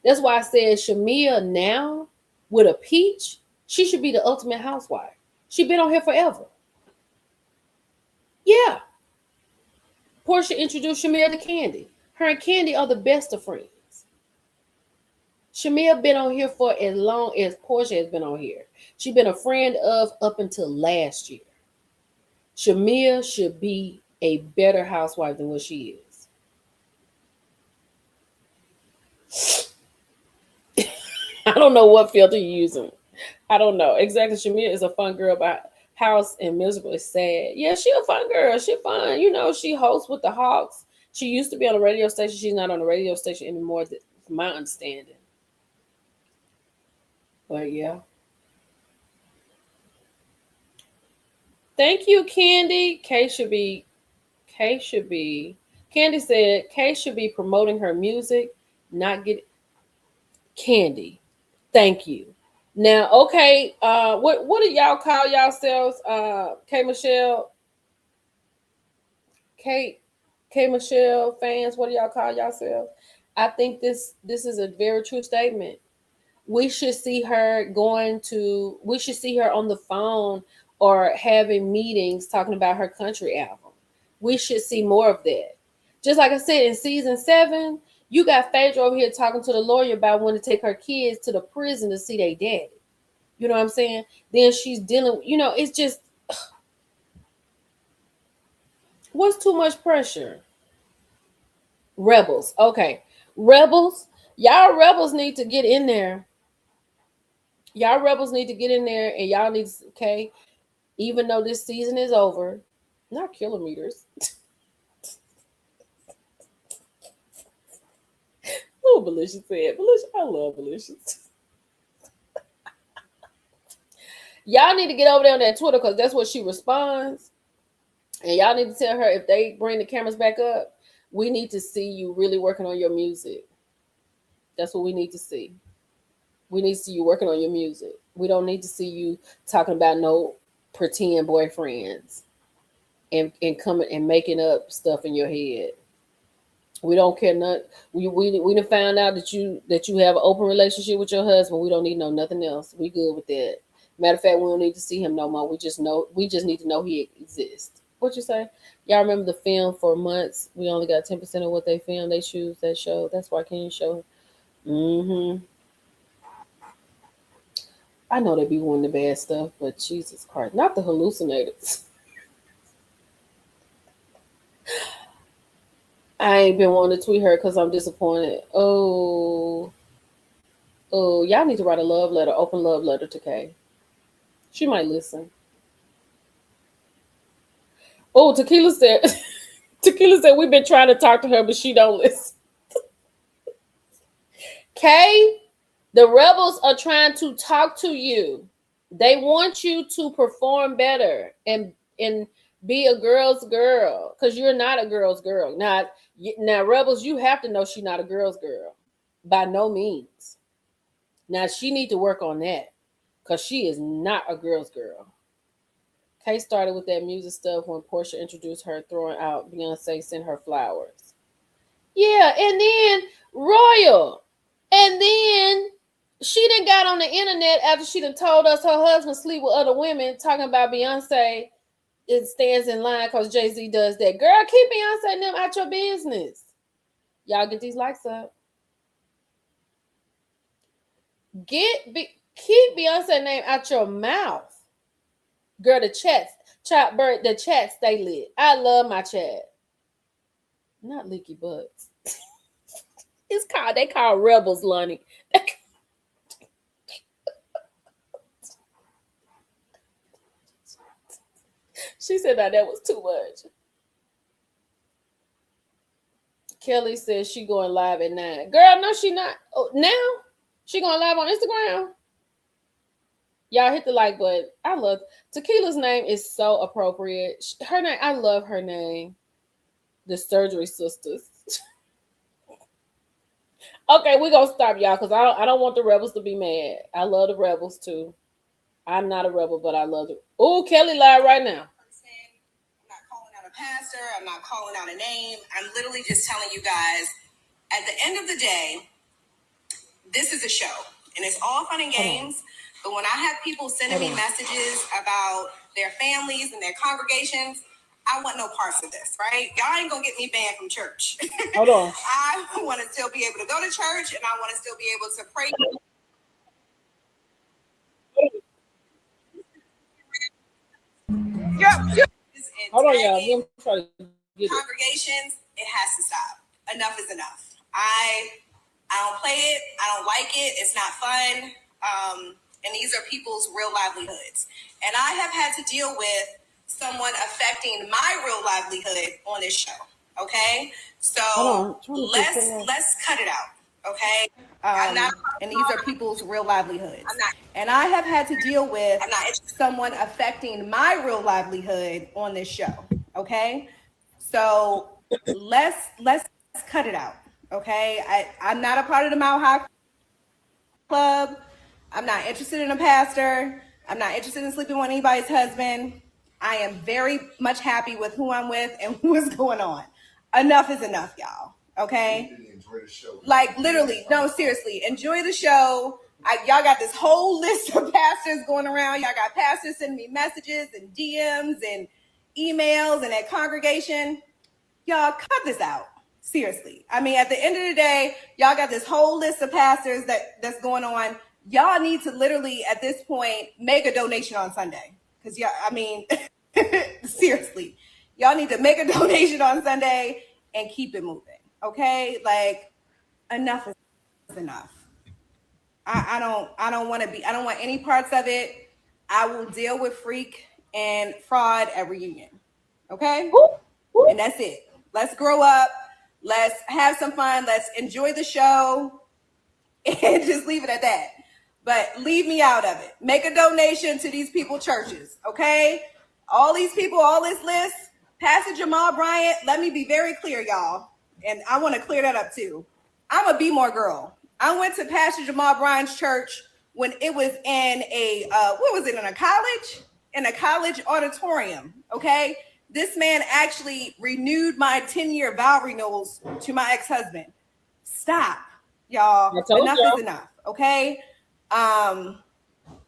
That's why I said Shamia now with a peach, she should be the ultimate housewife. She's been on here forever. Yeah. Portia introduced Shamia to Candy. Her and Candy are the best of friends. Shamia been on here for as long as Portia has been on here. She's been a friend of up until last year. Shamia should be a better housewife than what she is. I don't know what filter you're using. I don't know. Exactly. Shamia is a fun girl, but House and Miserable is sad. Yeah, she a fun girl. She fun. You know, she hosts with the Hawks. She used to be on a radio station. She's not on a radio station anymore, from my understanding. But yeah. Thank you, Candy. Candy said Kay should be promoting her music, not get Candy. Thank you. Now, okay, what do y'all call yourselves? K Michelle fans, what do y'all call yourselves? I think this is a very true statement. We should see her on the phone or having meetings talking about her country album. We should see more of that. Just like I said, in season 7, you got Phaedra over here talking to the lawyer about wanting to take her kids to the prison to see their daddy. You know what I'm saying? Then she's dealing, it's just, what's too much pressure? Rebels. Okay. Rebels. Y'all rebels need to get in there. Y'all rebels need to get in there, and y'all need to, okay, even though this season is over, not kilometers. Oh, Belisha said. Belisha, I love Belisha. Y'all need to get over there on that Twitter because that's what she responds. And y'all need to tell her if they bring the cameras back up, we need to see you really working on your music. That's what we need to see. We need to see you working on your music. We don't need to see you talking about no pretend boyfriends and coming and making up stuff in your head. We don't care nothing. We done found out that you have an open relationship with your husband. We don't need to know nothing else. We good with that. Matter of fact, we don't need to see him no more. We just need to know he exists. What you say? Y'all remember the film For Months? We only got 10% of what they filmed. They choose that show. That's why can't you show? I know they be wanting the bad stuff, but Jesus Christ, not the hallucinators. I ain't been wanting to tweet her because I'm disappointed. Oh, y'all need to write a love letter, open love letter to Kay. She might listen. Oh, Tequila said we've been trying to talk to her, but she don't listen. Kay, the rebels are trying to talk to you. They want you to perform better and be a girl's girl, because you're not a girl's girl. Now, rebels, you have to know she's not a girl's girl. By no means. Now, she need to work on that, because she is not a girl's girl. Kay started with that music stuff when Portia introduced her, throwing out Beyonce sent her flowers. Yeah, and then Royal. And then she done got on the internet after she done told us her husband sleep with other women, talking about Beyonce. It stands in line because Jay-Z does that. Girl, keep Beyonce and them out your business. Y'all get these likes up. Keep Beyonce name out your mouth. Girl, the chats stay lit. I love my chat. Not leaky butts. They call rebels, Lonnie. She said that was too much. Kelly says she going live at 9. Girl, no, she not. Oh, now she going live on Instagram. Y'all hit the like button. I love Tequila's name is so appropriate. Her name, I love her name. The Surgery Sisters. Okay, we're gonna stop, y'all, because I don't want the rebels to be mad. I love the rebels too. I'm not a rebel, but I love it. Oh, Kelly live right now. I'm not calling out a pastor. I'm not calling out a name. I'm literally just telling you guys, at the end of the day, this is a show. And it's all fun and games. But when I have people sending me messages about their families and their congregations, I want no parts of this, right? Y'all ain't gonna get me banned from church. Hold on. I want to still be able to go to church, and I want to still be able to pray. Hold on, y'all. Congregations, it has to stop. Enough is enough. I don't play it. I don't like it. It's not fun. And these are people's real livelihoods. And I have had to deal with someone affecting my real livelihood on this show. Okay, so let's cut it out. Okay, and these are people's real livelihoods. And I have had to deal with someone affecting my real livelihood on this show. Okay, so let's cut it out. Okay, I'm not a part of the Mile High Club. I'm not interested in a pastor. I'm not interested in sleeping with anybody's husband. I am very much happy with who I'm with and what's going on. Enough is enough, y'all. Okay? Enjoy the show. Like, literally, no, seriously, enjoy the show. Y'all got this whole list of pastors going around. Y'all got pastors sending me messages and DMs and emails and at congregation. Y'all cut this out. Seriously. I mean, at the end of the day, y'all got this whole list of pastors that's going on. Y'all need to literally, at this point, make a donation on Sunday. Because y'all, I mean, seriously, y'all need to make a donation on Sunday and keep it moving. Okay? Like, enough is enough. I don't want any parts of it. I will deal with freak and fraud at reunion. Okay? And that's it. Let's grow up. Let's have some fun. Let's enjoy the show and just leave it at that. But leave me out of it. Make a donation to these people churches. Okay? All these people, all this list, Pastor Jamal Bryant, let me be very clear, y'all. And I want to clear that up too. I'm a Be More girl. I went to Pastor Jamal Bryant's church when it was in a, in a college auditorium, okay? This man actually renewed my 10-year vow renewals to my ex-husband. Stop, y'all. Enough is enough, okay?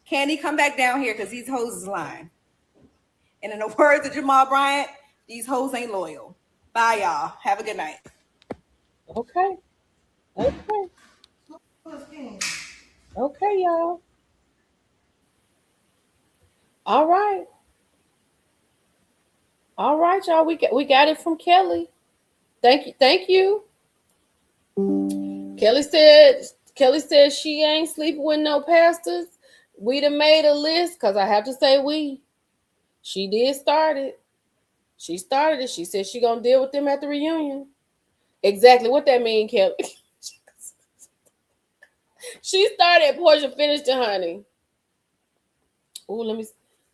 Candy, come back down here because these hoes is lying. And in the words of Jamal Bryant, these hoes ain't loyal. Bye, y'all. Have a good night. Okay. Okay, y'all. All right, y'all. We got it from Kelly. Thank you. Kelly said she ain't sleeping with no pastors. We done made a list, because I have to say we. She did start it. She started it. She said she gonna deal with them at the reunion. Exactly what that mean, Kelly. She started, Portia finished it, honey. Ooh, let me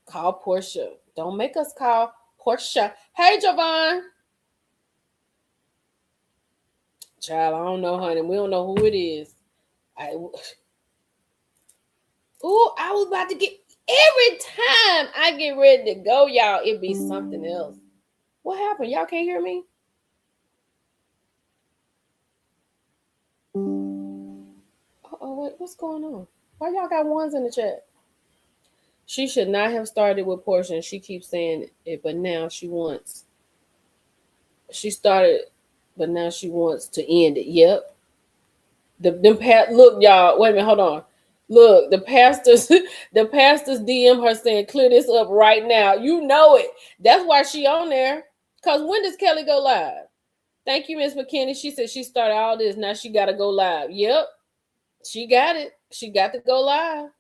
call Portia. Don't make us call Portia. Hey, Javon. Child, I don't know, honey. We don't know who it is. I was about to get, every time I get ready to go, y'all, it be something else. What happened? Y'all can't hear me? Wait, what's going on? Why y'all got ones in the chat? She should not have started with Portia, and she keeps saying it, but now she started, but now she wants to end it. Yep. Look, y'all, wait a minute, hold on. Look, the pastors DM her saying, clear this up right now. You know it. That's why she on there. Because when does Kelly go live? Thank you, Miss McKinney. She said she started all this. Now she got to go live. Yep. She got it. She got to go live.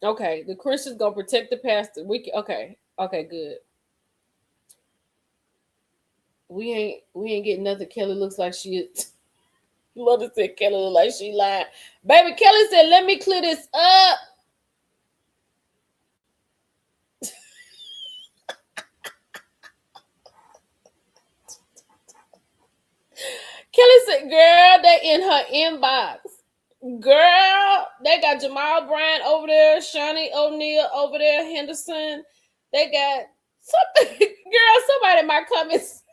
Okay. The Christians going to protect the pastor. Okay, good. We ain't getting nothing. Kelly looks like she is. Mother said Kelly look like she lied. Baby, Kelly said, let me clear this up. Kelly said, girl, they in her inbox. Girl, they got Jamal Bryant over there, Shawnee O'Neal over there, Henderson. They got something. Girl, somebody in my comments.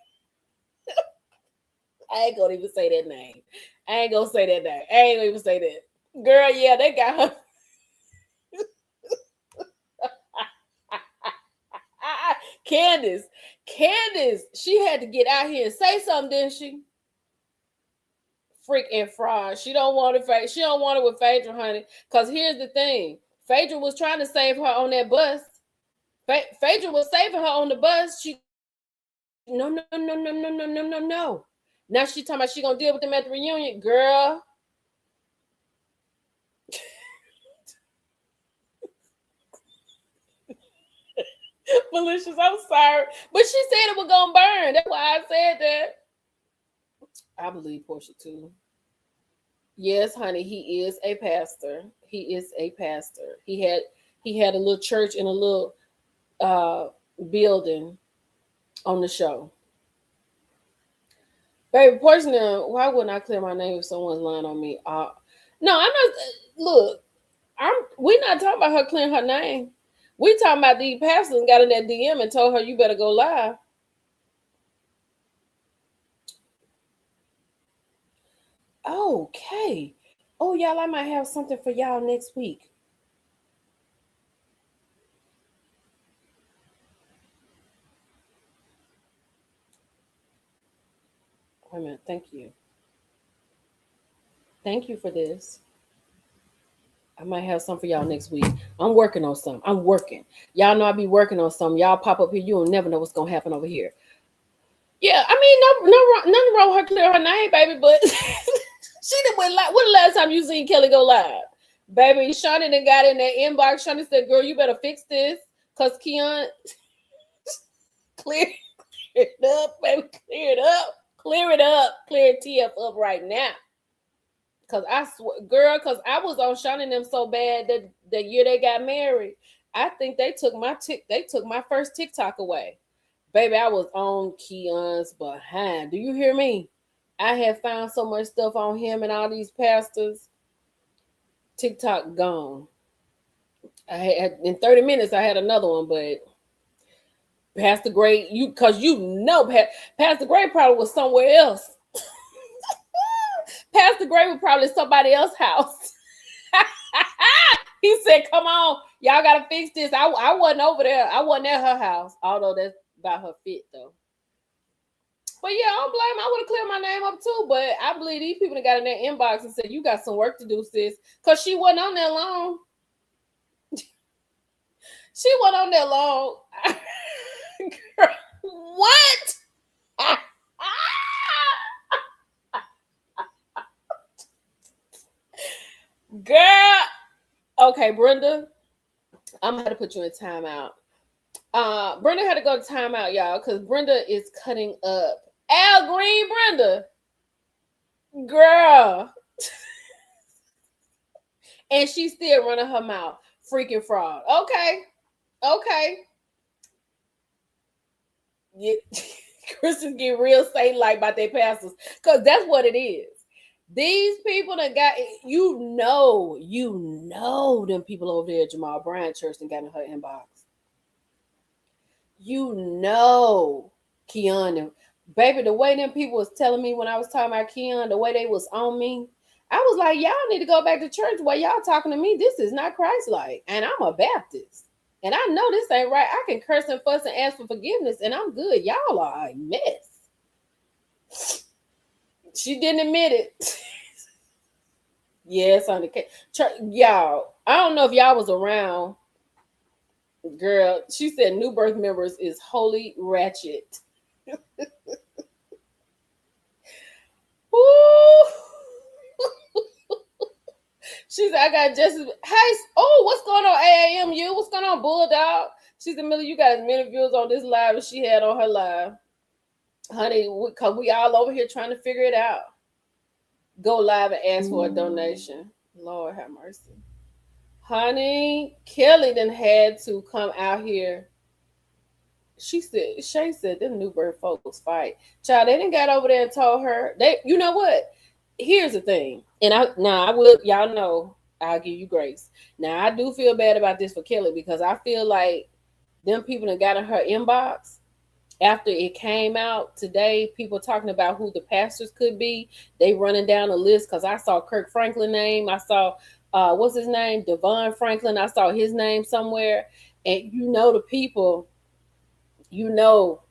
I ain't gonna even say that name. I ain't gonna even say that. Girl, yeah, they got her. Candace, she had to get out here and say something, didn't she? Freak and fraud. She don't want it. She don't want it with Phaedra, honey. Because here's the thing. Phaedra was trying to save her on that bus. Phaedra was saving her on the bus. She no. Now she talking about she gonna deal with them at the reunion. Girl. Malicious, I'm sorry. But she said it was gonna burn. That's why I said that. I believe Portia too. Yes, honey, he is a pastor. He had a little church in a little building on the show. Baby, Portia, why wouldn't I clear my name if someone's lying on me? No, I'm not. Look, we're not talking about her clearing her name. We talking about the pastor got in that DM and told her you better go live. Okay. Oh, y'all, I might have something for y'all next week. Wait a minute. Thank you. Thank you for this. I might have some for y'all next week. I'm working on some. I'm working. Y'all know I be working on some. Y'all pop up here. You'll never know what's gonna happen over here. Yeah, I mean, nothing wrong with her clear her name, baby. But she done went live. When the last time you seen Kelly go live, baby? Shawnee done got in that inbox. Shawnee said, "Girl, you better fix this, cause Keon clear it up, baby. Clear it up. Clear it up. Clear TF up right now." Cause I swear, girl, cause I was on Shawnee them so bad that the year they got married, I think they took my first TikTok away. Baby, I was on Keon's behind. Do you hear me? I had found so much stuff on him and all these pastors. TikTok gone. I had in 30 minutes I had another one, but Pastor Gray, Pastor Gray probably was somewhere else. Pastor Gray was probably somebody else's house. He said, "Come on, y'all gotta fix this." I wasn't over there. I wasn't at her house, although that's about her fit though. But yeah, I don't blame. I would have cleared my name up too, but I believe these people that got in their inbox and said, "You got some work to do, sis," because she wasn't on there long. She wasn't on there long. Girl, what? Girl. Okay, Brenda, I'm going to put you in timeout. Brenda had to go to timeout, y'all, because Brenda is cutting up. Al Green, Brenda. Girl. And she's still running her mouth. Freaking fraud. Okay. Yeah. Christians get real Satan-like about their pastors, because that's what it is. These people that got, you know them people over there at Jamal Bryant Church and got in her inbox. You know, Keon, baby, the way them people was telling me when I was talking about Keon, the way they was on me, I was like, y'all need to go back to church while y'all talking to me. This is not Christ-like, and I'm a Baptist. And I know this ain't right. I can curse and fuss and ask for forgiveness, and I'm good. Y'all are a mess. She didn't admit it. Yes, on the case. Y'all, I don't know if y'all was around. Girl, she said new birth members is holy ratchet. She said, I got Jesse. Hey, what's going on, AAMU? What's going on, Bulldog? She said, Millie, you got as many views on this live as she had on her live. Honey, because we all over here trying to figure it out. Go live and ask for a donation. Lord have mercy. Honey, Kelly then had to come out here. Shay said, them new birth folks fight. Child, they didn't got over there and told her. You know what? Here's the thing. And I will, y'all know, I'll give you grace. Now, I do feel bad about this for Kelly, because I feel like them people that got in her inbox, after it came out today, people talking about who the pastors could be. They running down a list, because I saw Kirk Franklin name. I saw, what's his name? Devon Franklin. I saw his name somewhere. And you know the people, you know,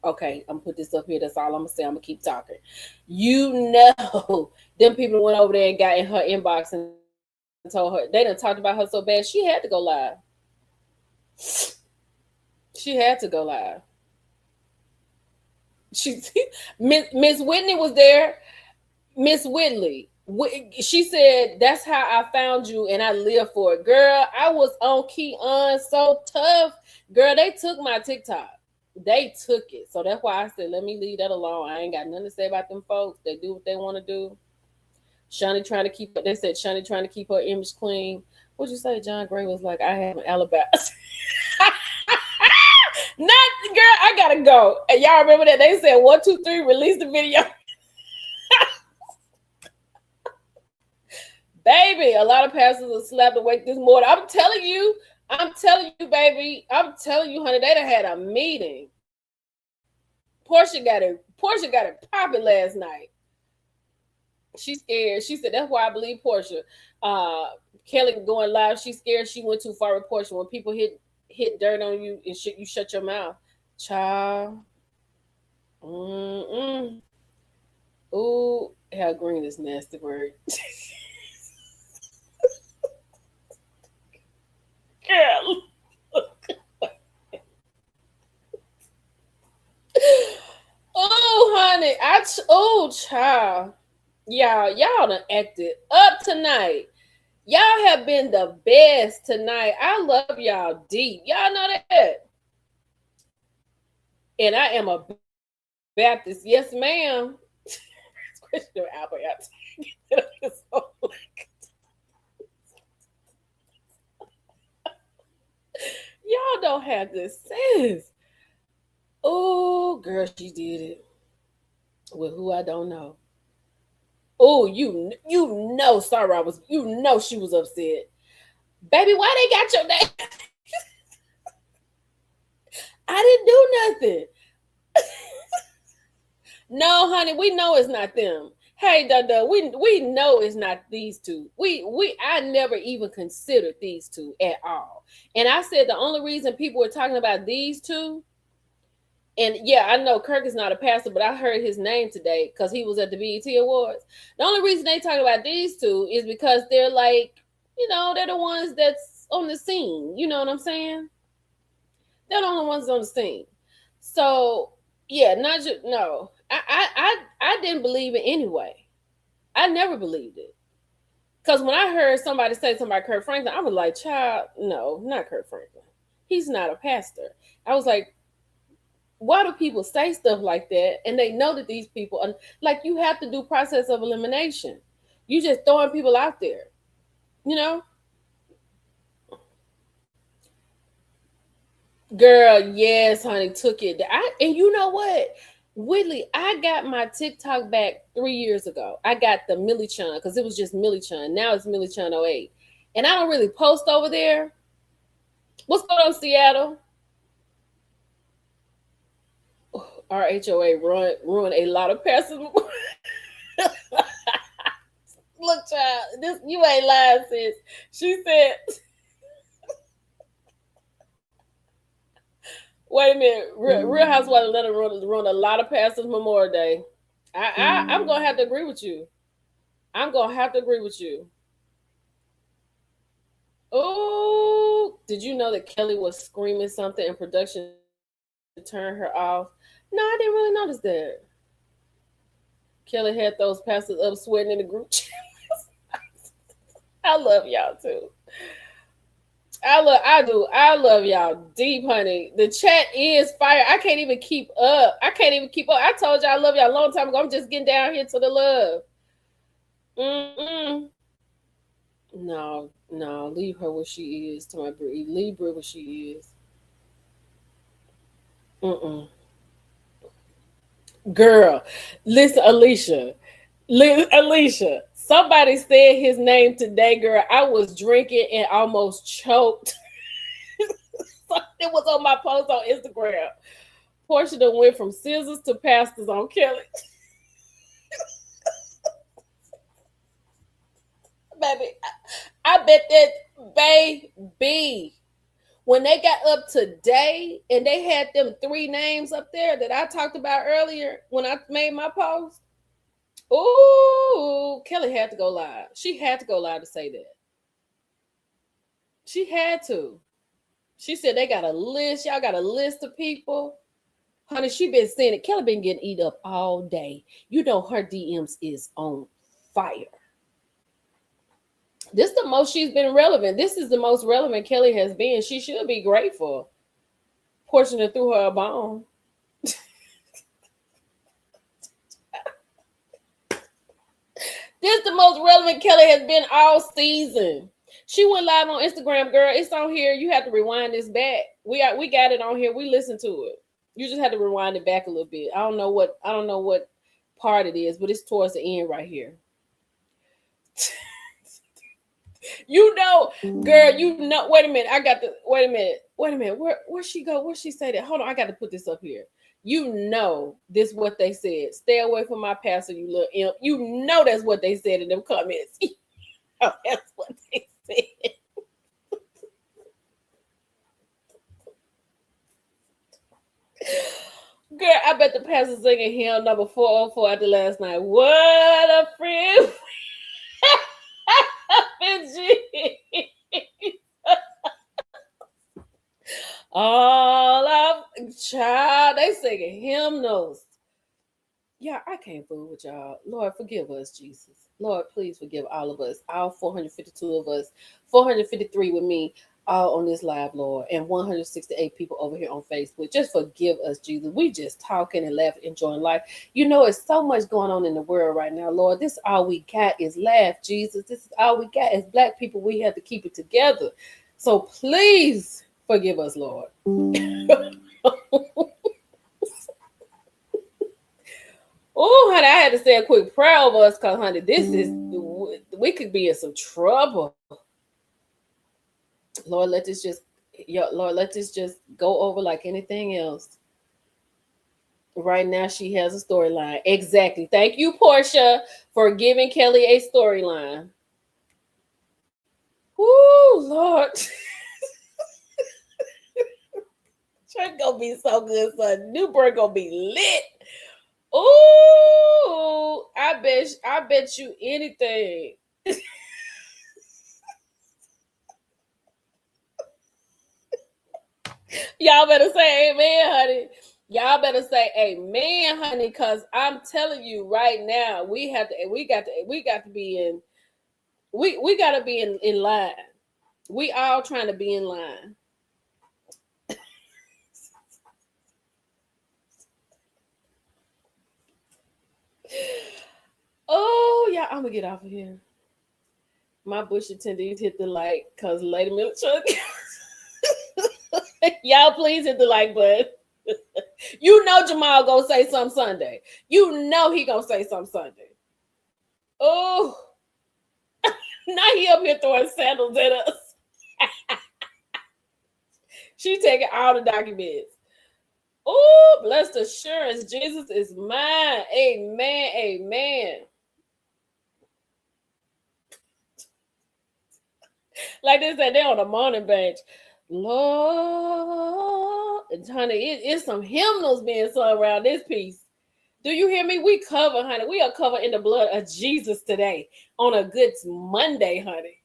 okay, I'm gonna put this up here. That's all I'm gonna say. I'm gonna keep talking. You know, them people went over there and got in her inbox and told her, they done talked about her so bad, she had to go live. She had to go live. Miss Whitney was there. Miss Whitley. She said, that's how I found you and I live for it. Girl, I was on Keon so tough. Girl, they took my TikTok. They took it. So that's why I said, let me leave that alone. I ain't got nothing to say about them folks. They do what they want to do. Shawnee trying to keep her image clean. What'd you say? John Gray was like, I have an alibi. Not, girl, I gotta go. And y'all remember that? They said 1, 2, 3, release the video. Baby, a lot of pastors are slapped awake this morning. I'm telling you, baby. I'm telling you, honey, they done had a meeting. Portia got it popping last night. She's scared. She said that's why I believe Portia. Kelly going live. She's scared she went too far with Portia. When people hit dirt on you and shit, you shut your mouth. Child. Mm-mm. Ooh, how green is nasty word. Girl. Oh, honey. Child. Y'all done acted up tonight. Y'all have been the best tonight. I love y'all deep. Y'all know that. And I am a Baptist. Yes, ma'am. Christian Albert. Y'all don't have this sense. Oh, girl, she did it with who I don't know. Oh, you know, Sarah was. You know she was upset, baby. Why they got your name? I didn't do nothing. No, honey, we know it's not them. Hey, Dada, we know it's not these two. I never even considered these two at all. And I said the only reason people were talking about these two, and yeah, I know Kirk is not a pastor, but I heard his name today because he was at the BET Awards. The only reason they talk about these two is because they're like, they're the ones that's on the scene. You know what I'm saying? They're the only ones on the scene. So yeah, no. I didn't believe it anyway. I never believed it. Because when I heard somebody say something about Kirk Franklin, I was like, child, no, not Kirk Franklin. He's not a pastor. I was like, why do people say stuff like that? And they know that these people are like, you have to do process of elimination. You just throwing people out there, Girl, yes, honey, took it. And you know what? Whitley, I got my TikTok back 3 years ago. I got the Millie Chun because it was just Millie Chun. Now it's Millie Chun 08. And I don't really post over there. What's going on, Seattle? Our HOA ruined a lot of pastors. Look, child, you ain't lying, sis. She said, wait a minute. Real Housewives of Atlanta ruined a lot of pastors' Memorial Day. I'm going to have to agree with you. Oh, did you know that Kelly was screaming something in production to turn her off? No, I didn't really notice that. Kelly had those pastors up sweating in the group chat. I love y'all too. I do. I love y'all deep, honey. The chat is fire. I can't even keep up. I told y'all I love y'all a long time ago. I'm just getting down here to the love. No, leave her where she is. To my Brie, leave Brie where she is. Girl, listen, Alicia. Somebody said his name today, girl. I was drinking and almost choked. It was on my post on Instagram. Portia done went from scissors to pastors on Kelly. Baby, I bet that baby, when they got up today and they had them 3 names up there that I talked about earlier when I made my post. Ooh, Kelly had to go live. She had to go live to say that. She had to. She said they got a list. Y'all got a list of people. Honey, she been saying it. Kelly been getting eat up all day. You know her DMs is on fire. This is the most she's been relevant. This is the most relevant Kelly has been. She should be grateful. Portia threw her a bone. This is the most relevant Kelly has been all season. She went live on Instagram, girl. It's on here. You have to rewind this back. We got it on here. We listened to it. You just have to rewind it back a little bit. I don't know what part it is, but it's towards the end right here. Girl, wait a minute. Wait a minute. Where she go? Where she say that? Hold on, I got to put this up here. You know this is what they said. Stay away from my pastor, you little imp. You know that's what they said in them comments. Oh, that's what they said. Girl, I bet the pastor singing hymn number 404 after last night. What a friend. All of child, they singing hymnals. Yeah, I can't fool with y'all. Lord, forgive us, Jesus. Lord, please forgive all of us, all 452 of us, 453 with me, all on this live, Lord, and 168 people over here on Facebook. Just forgive us, Jesus. We just talking and laughing, enjoying life. You know, it's so much going on in the world right now, Lord. This all we got is laugh, Jesus. This is all we got as Black people. We have to keep it together. So please forgive us, Lord. Oh, honey, I had to say a quick prayer over us because, honey, we could be in some trouble. Lord, let this just go over like anything else. Right now, she has a storyline. Exactly. Thank you, Portia, for giving Kelly a storyline. Woo, Lord. Church gonna be so good, son. Newburgh gonna be lit. Ooh, I bet you anything. Y'all better say amen, honey. Y'all better say amen, honey, because I'm telling you right now, we got to be in line. We all trying to be in line. Oh, yeah, I'm gonna get off of here. My Bush attendees hit the like because Lady Milchuck. Y'all please hit the like button. You know Jamal gonna say something Sunday. You know he gonna say something Sunday. Oh, now he up here throwing sandals at us. She taking all the documents. Oh, blessed assurance, Jesus is mine. Amen, amen. Like they said, they're on the morning bench. Lord, honey, it's some hymnals being sung around this piece. Do you hear me? We cover, honey. We are covered in the blood of Jesus today on a good Monday, honey.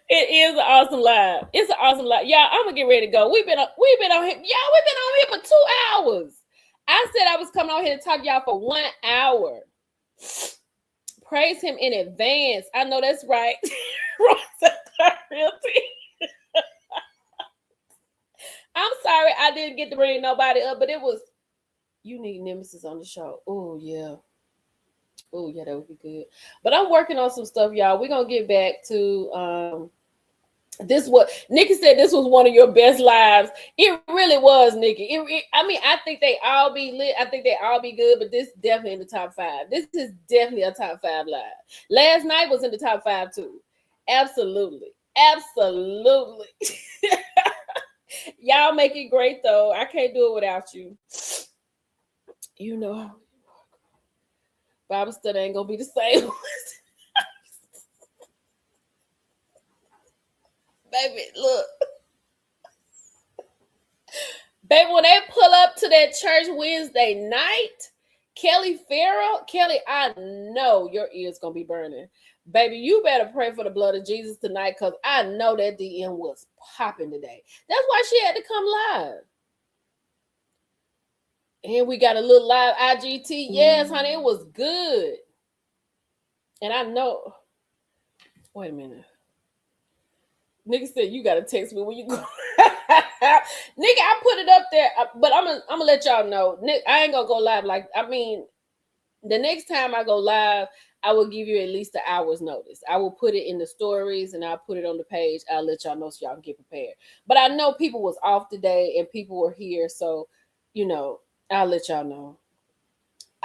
It is an awesome live. It's an awesome live. Y'all, I'm gonna get ready to go. We've been on here. Y'all, we've been on here for 2 hours. I said I was coming on here to talk to y'all for 1 hour. Praise him in advance. I know that's right. I'm sorry I didn't get to bring nobody up, but it was you need Nemesis on the show. Oh yeah. Oh yeah, that would be good. But I'm working on some stuff, y'all. We're gonna get back to this. What Nikki said, this was one of your best lives. It really was, Nikki. I mean, I think they all be lit. I think they all be good, but this definitely in the top 5. This is definitely a top 5 live. Last night was in the top 5 too. Absolutely. Y'all make it great though. I can't do it without you. You know how Bible study ain't gonna be the same. Baby, look. Baby, when they pull up to that church Wednesday night, Kelly Farrell, Kelly, I know your ears gonna be burning. Baby, you better pray for the blood of Jesus tonight because I know that DM was popping today. That's why she had to come live. And we got a little live IGT. Yes, honey, it was good. And I know. Wait a minute. Nigga said you gotta text me when you go. Nigga, I put it up there, but I'm gonna let y'all know. Nick, I ain't gonna go live. The next time I go live, I will give you at least an hour's notice. I will put it in the stories and I'll put it on the page. I'll let y'all know so y'all can get prepared. But I know people was off today and people were here, so you know. I'll let y'all know.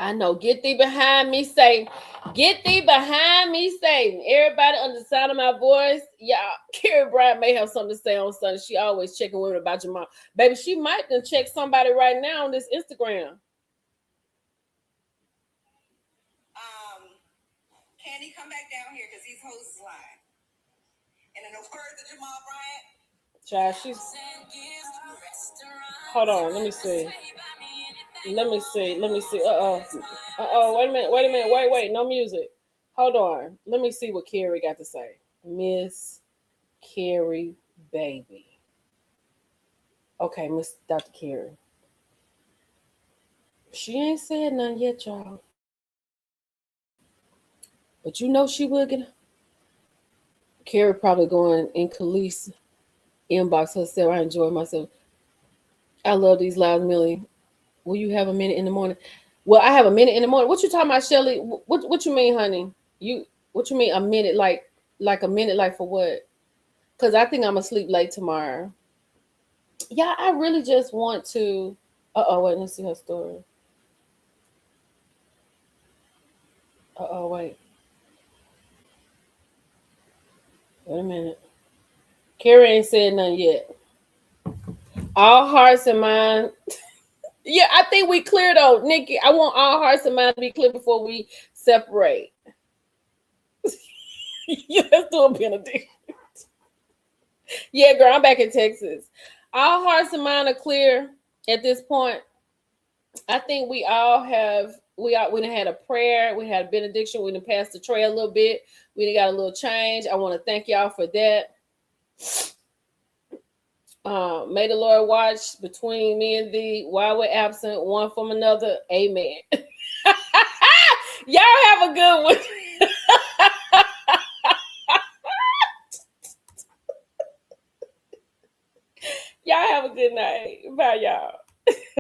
I know. Get thee behind me, Satan. Get thee behind me, Satan. Everybody under the sound of my voice. Y'all, Carrie Bryant may have something to say on Sunday. She always checking women about your mom. Baby, she might then check somebody right now on this Instagram. Candy, come back down here because these hoes is lying. And in the words of Jamal Bryant, Child, she's. Hold on, let me see. Wait a minute. Wait. No music. Hold on. Let me see what Carrie got to say. Miss Carrie, baby. Okay, Miss Dr. Carrie. She ain't said nothing yet, y'all. But you know she will get. Carrie probably going in Khalees' inbox herself. I enjoy myself. I love these lives, Millie. Will you have a minute in the morning? Well, I have a minute in the morning. What you talking about, Shelly? What you mean, honey? What you mean a minute? Like a minute? Like for what? Because I think I'm gonna sleep late tomorrow. Yeah, I really just want to. Wait, let's see her story. Wait. Wait a minute. Carrie ain't said nothing yet. All hearts and minds. Yeah, I think we clear though, Nikki. I want all hearts and minds to be clear before we separate. Yeah, let's do a benediction. Yeah, girl, I'm back in Texas. All hearts and minds are clear at this point. I think we all have. We done had a prayer. We had a benediction. We done passed the tray a little bit. We done got a little change. I want to thank y'all for that. May the Lord watch between me and thee while we're absent one from another. Amen. Y'all have a good one. Y'all have a good night. Bye, y'all.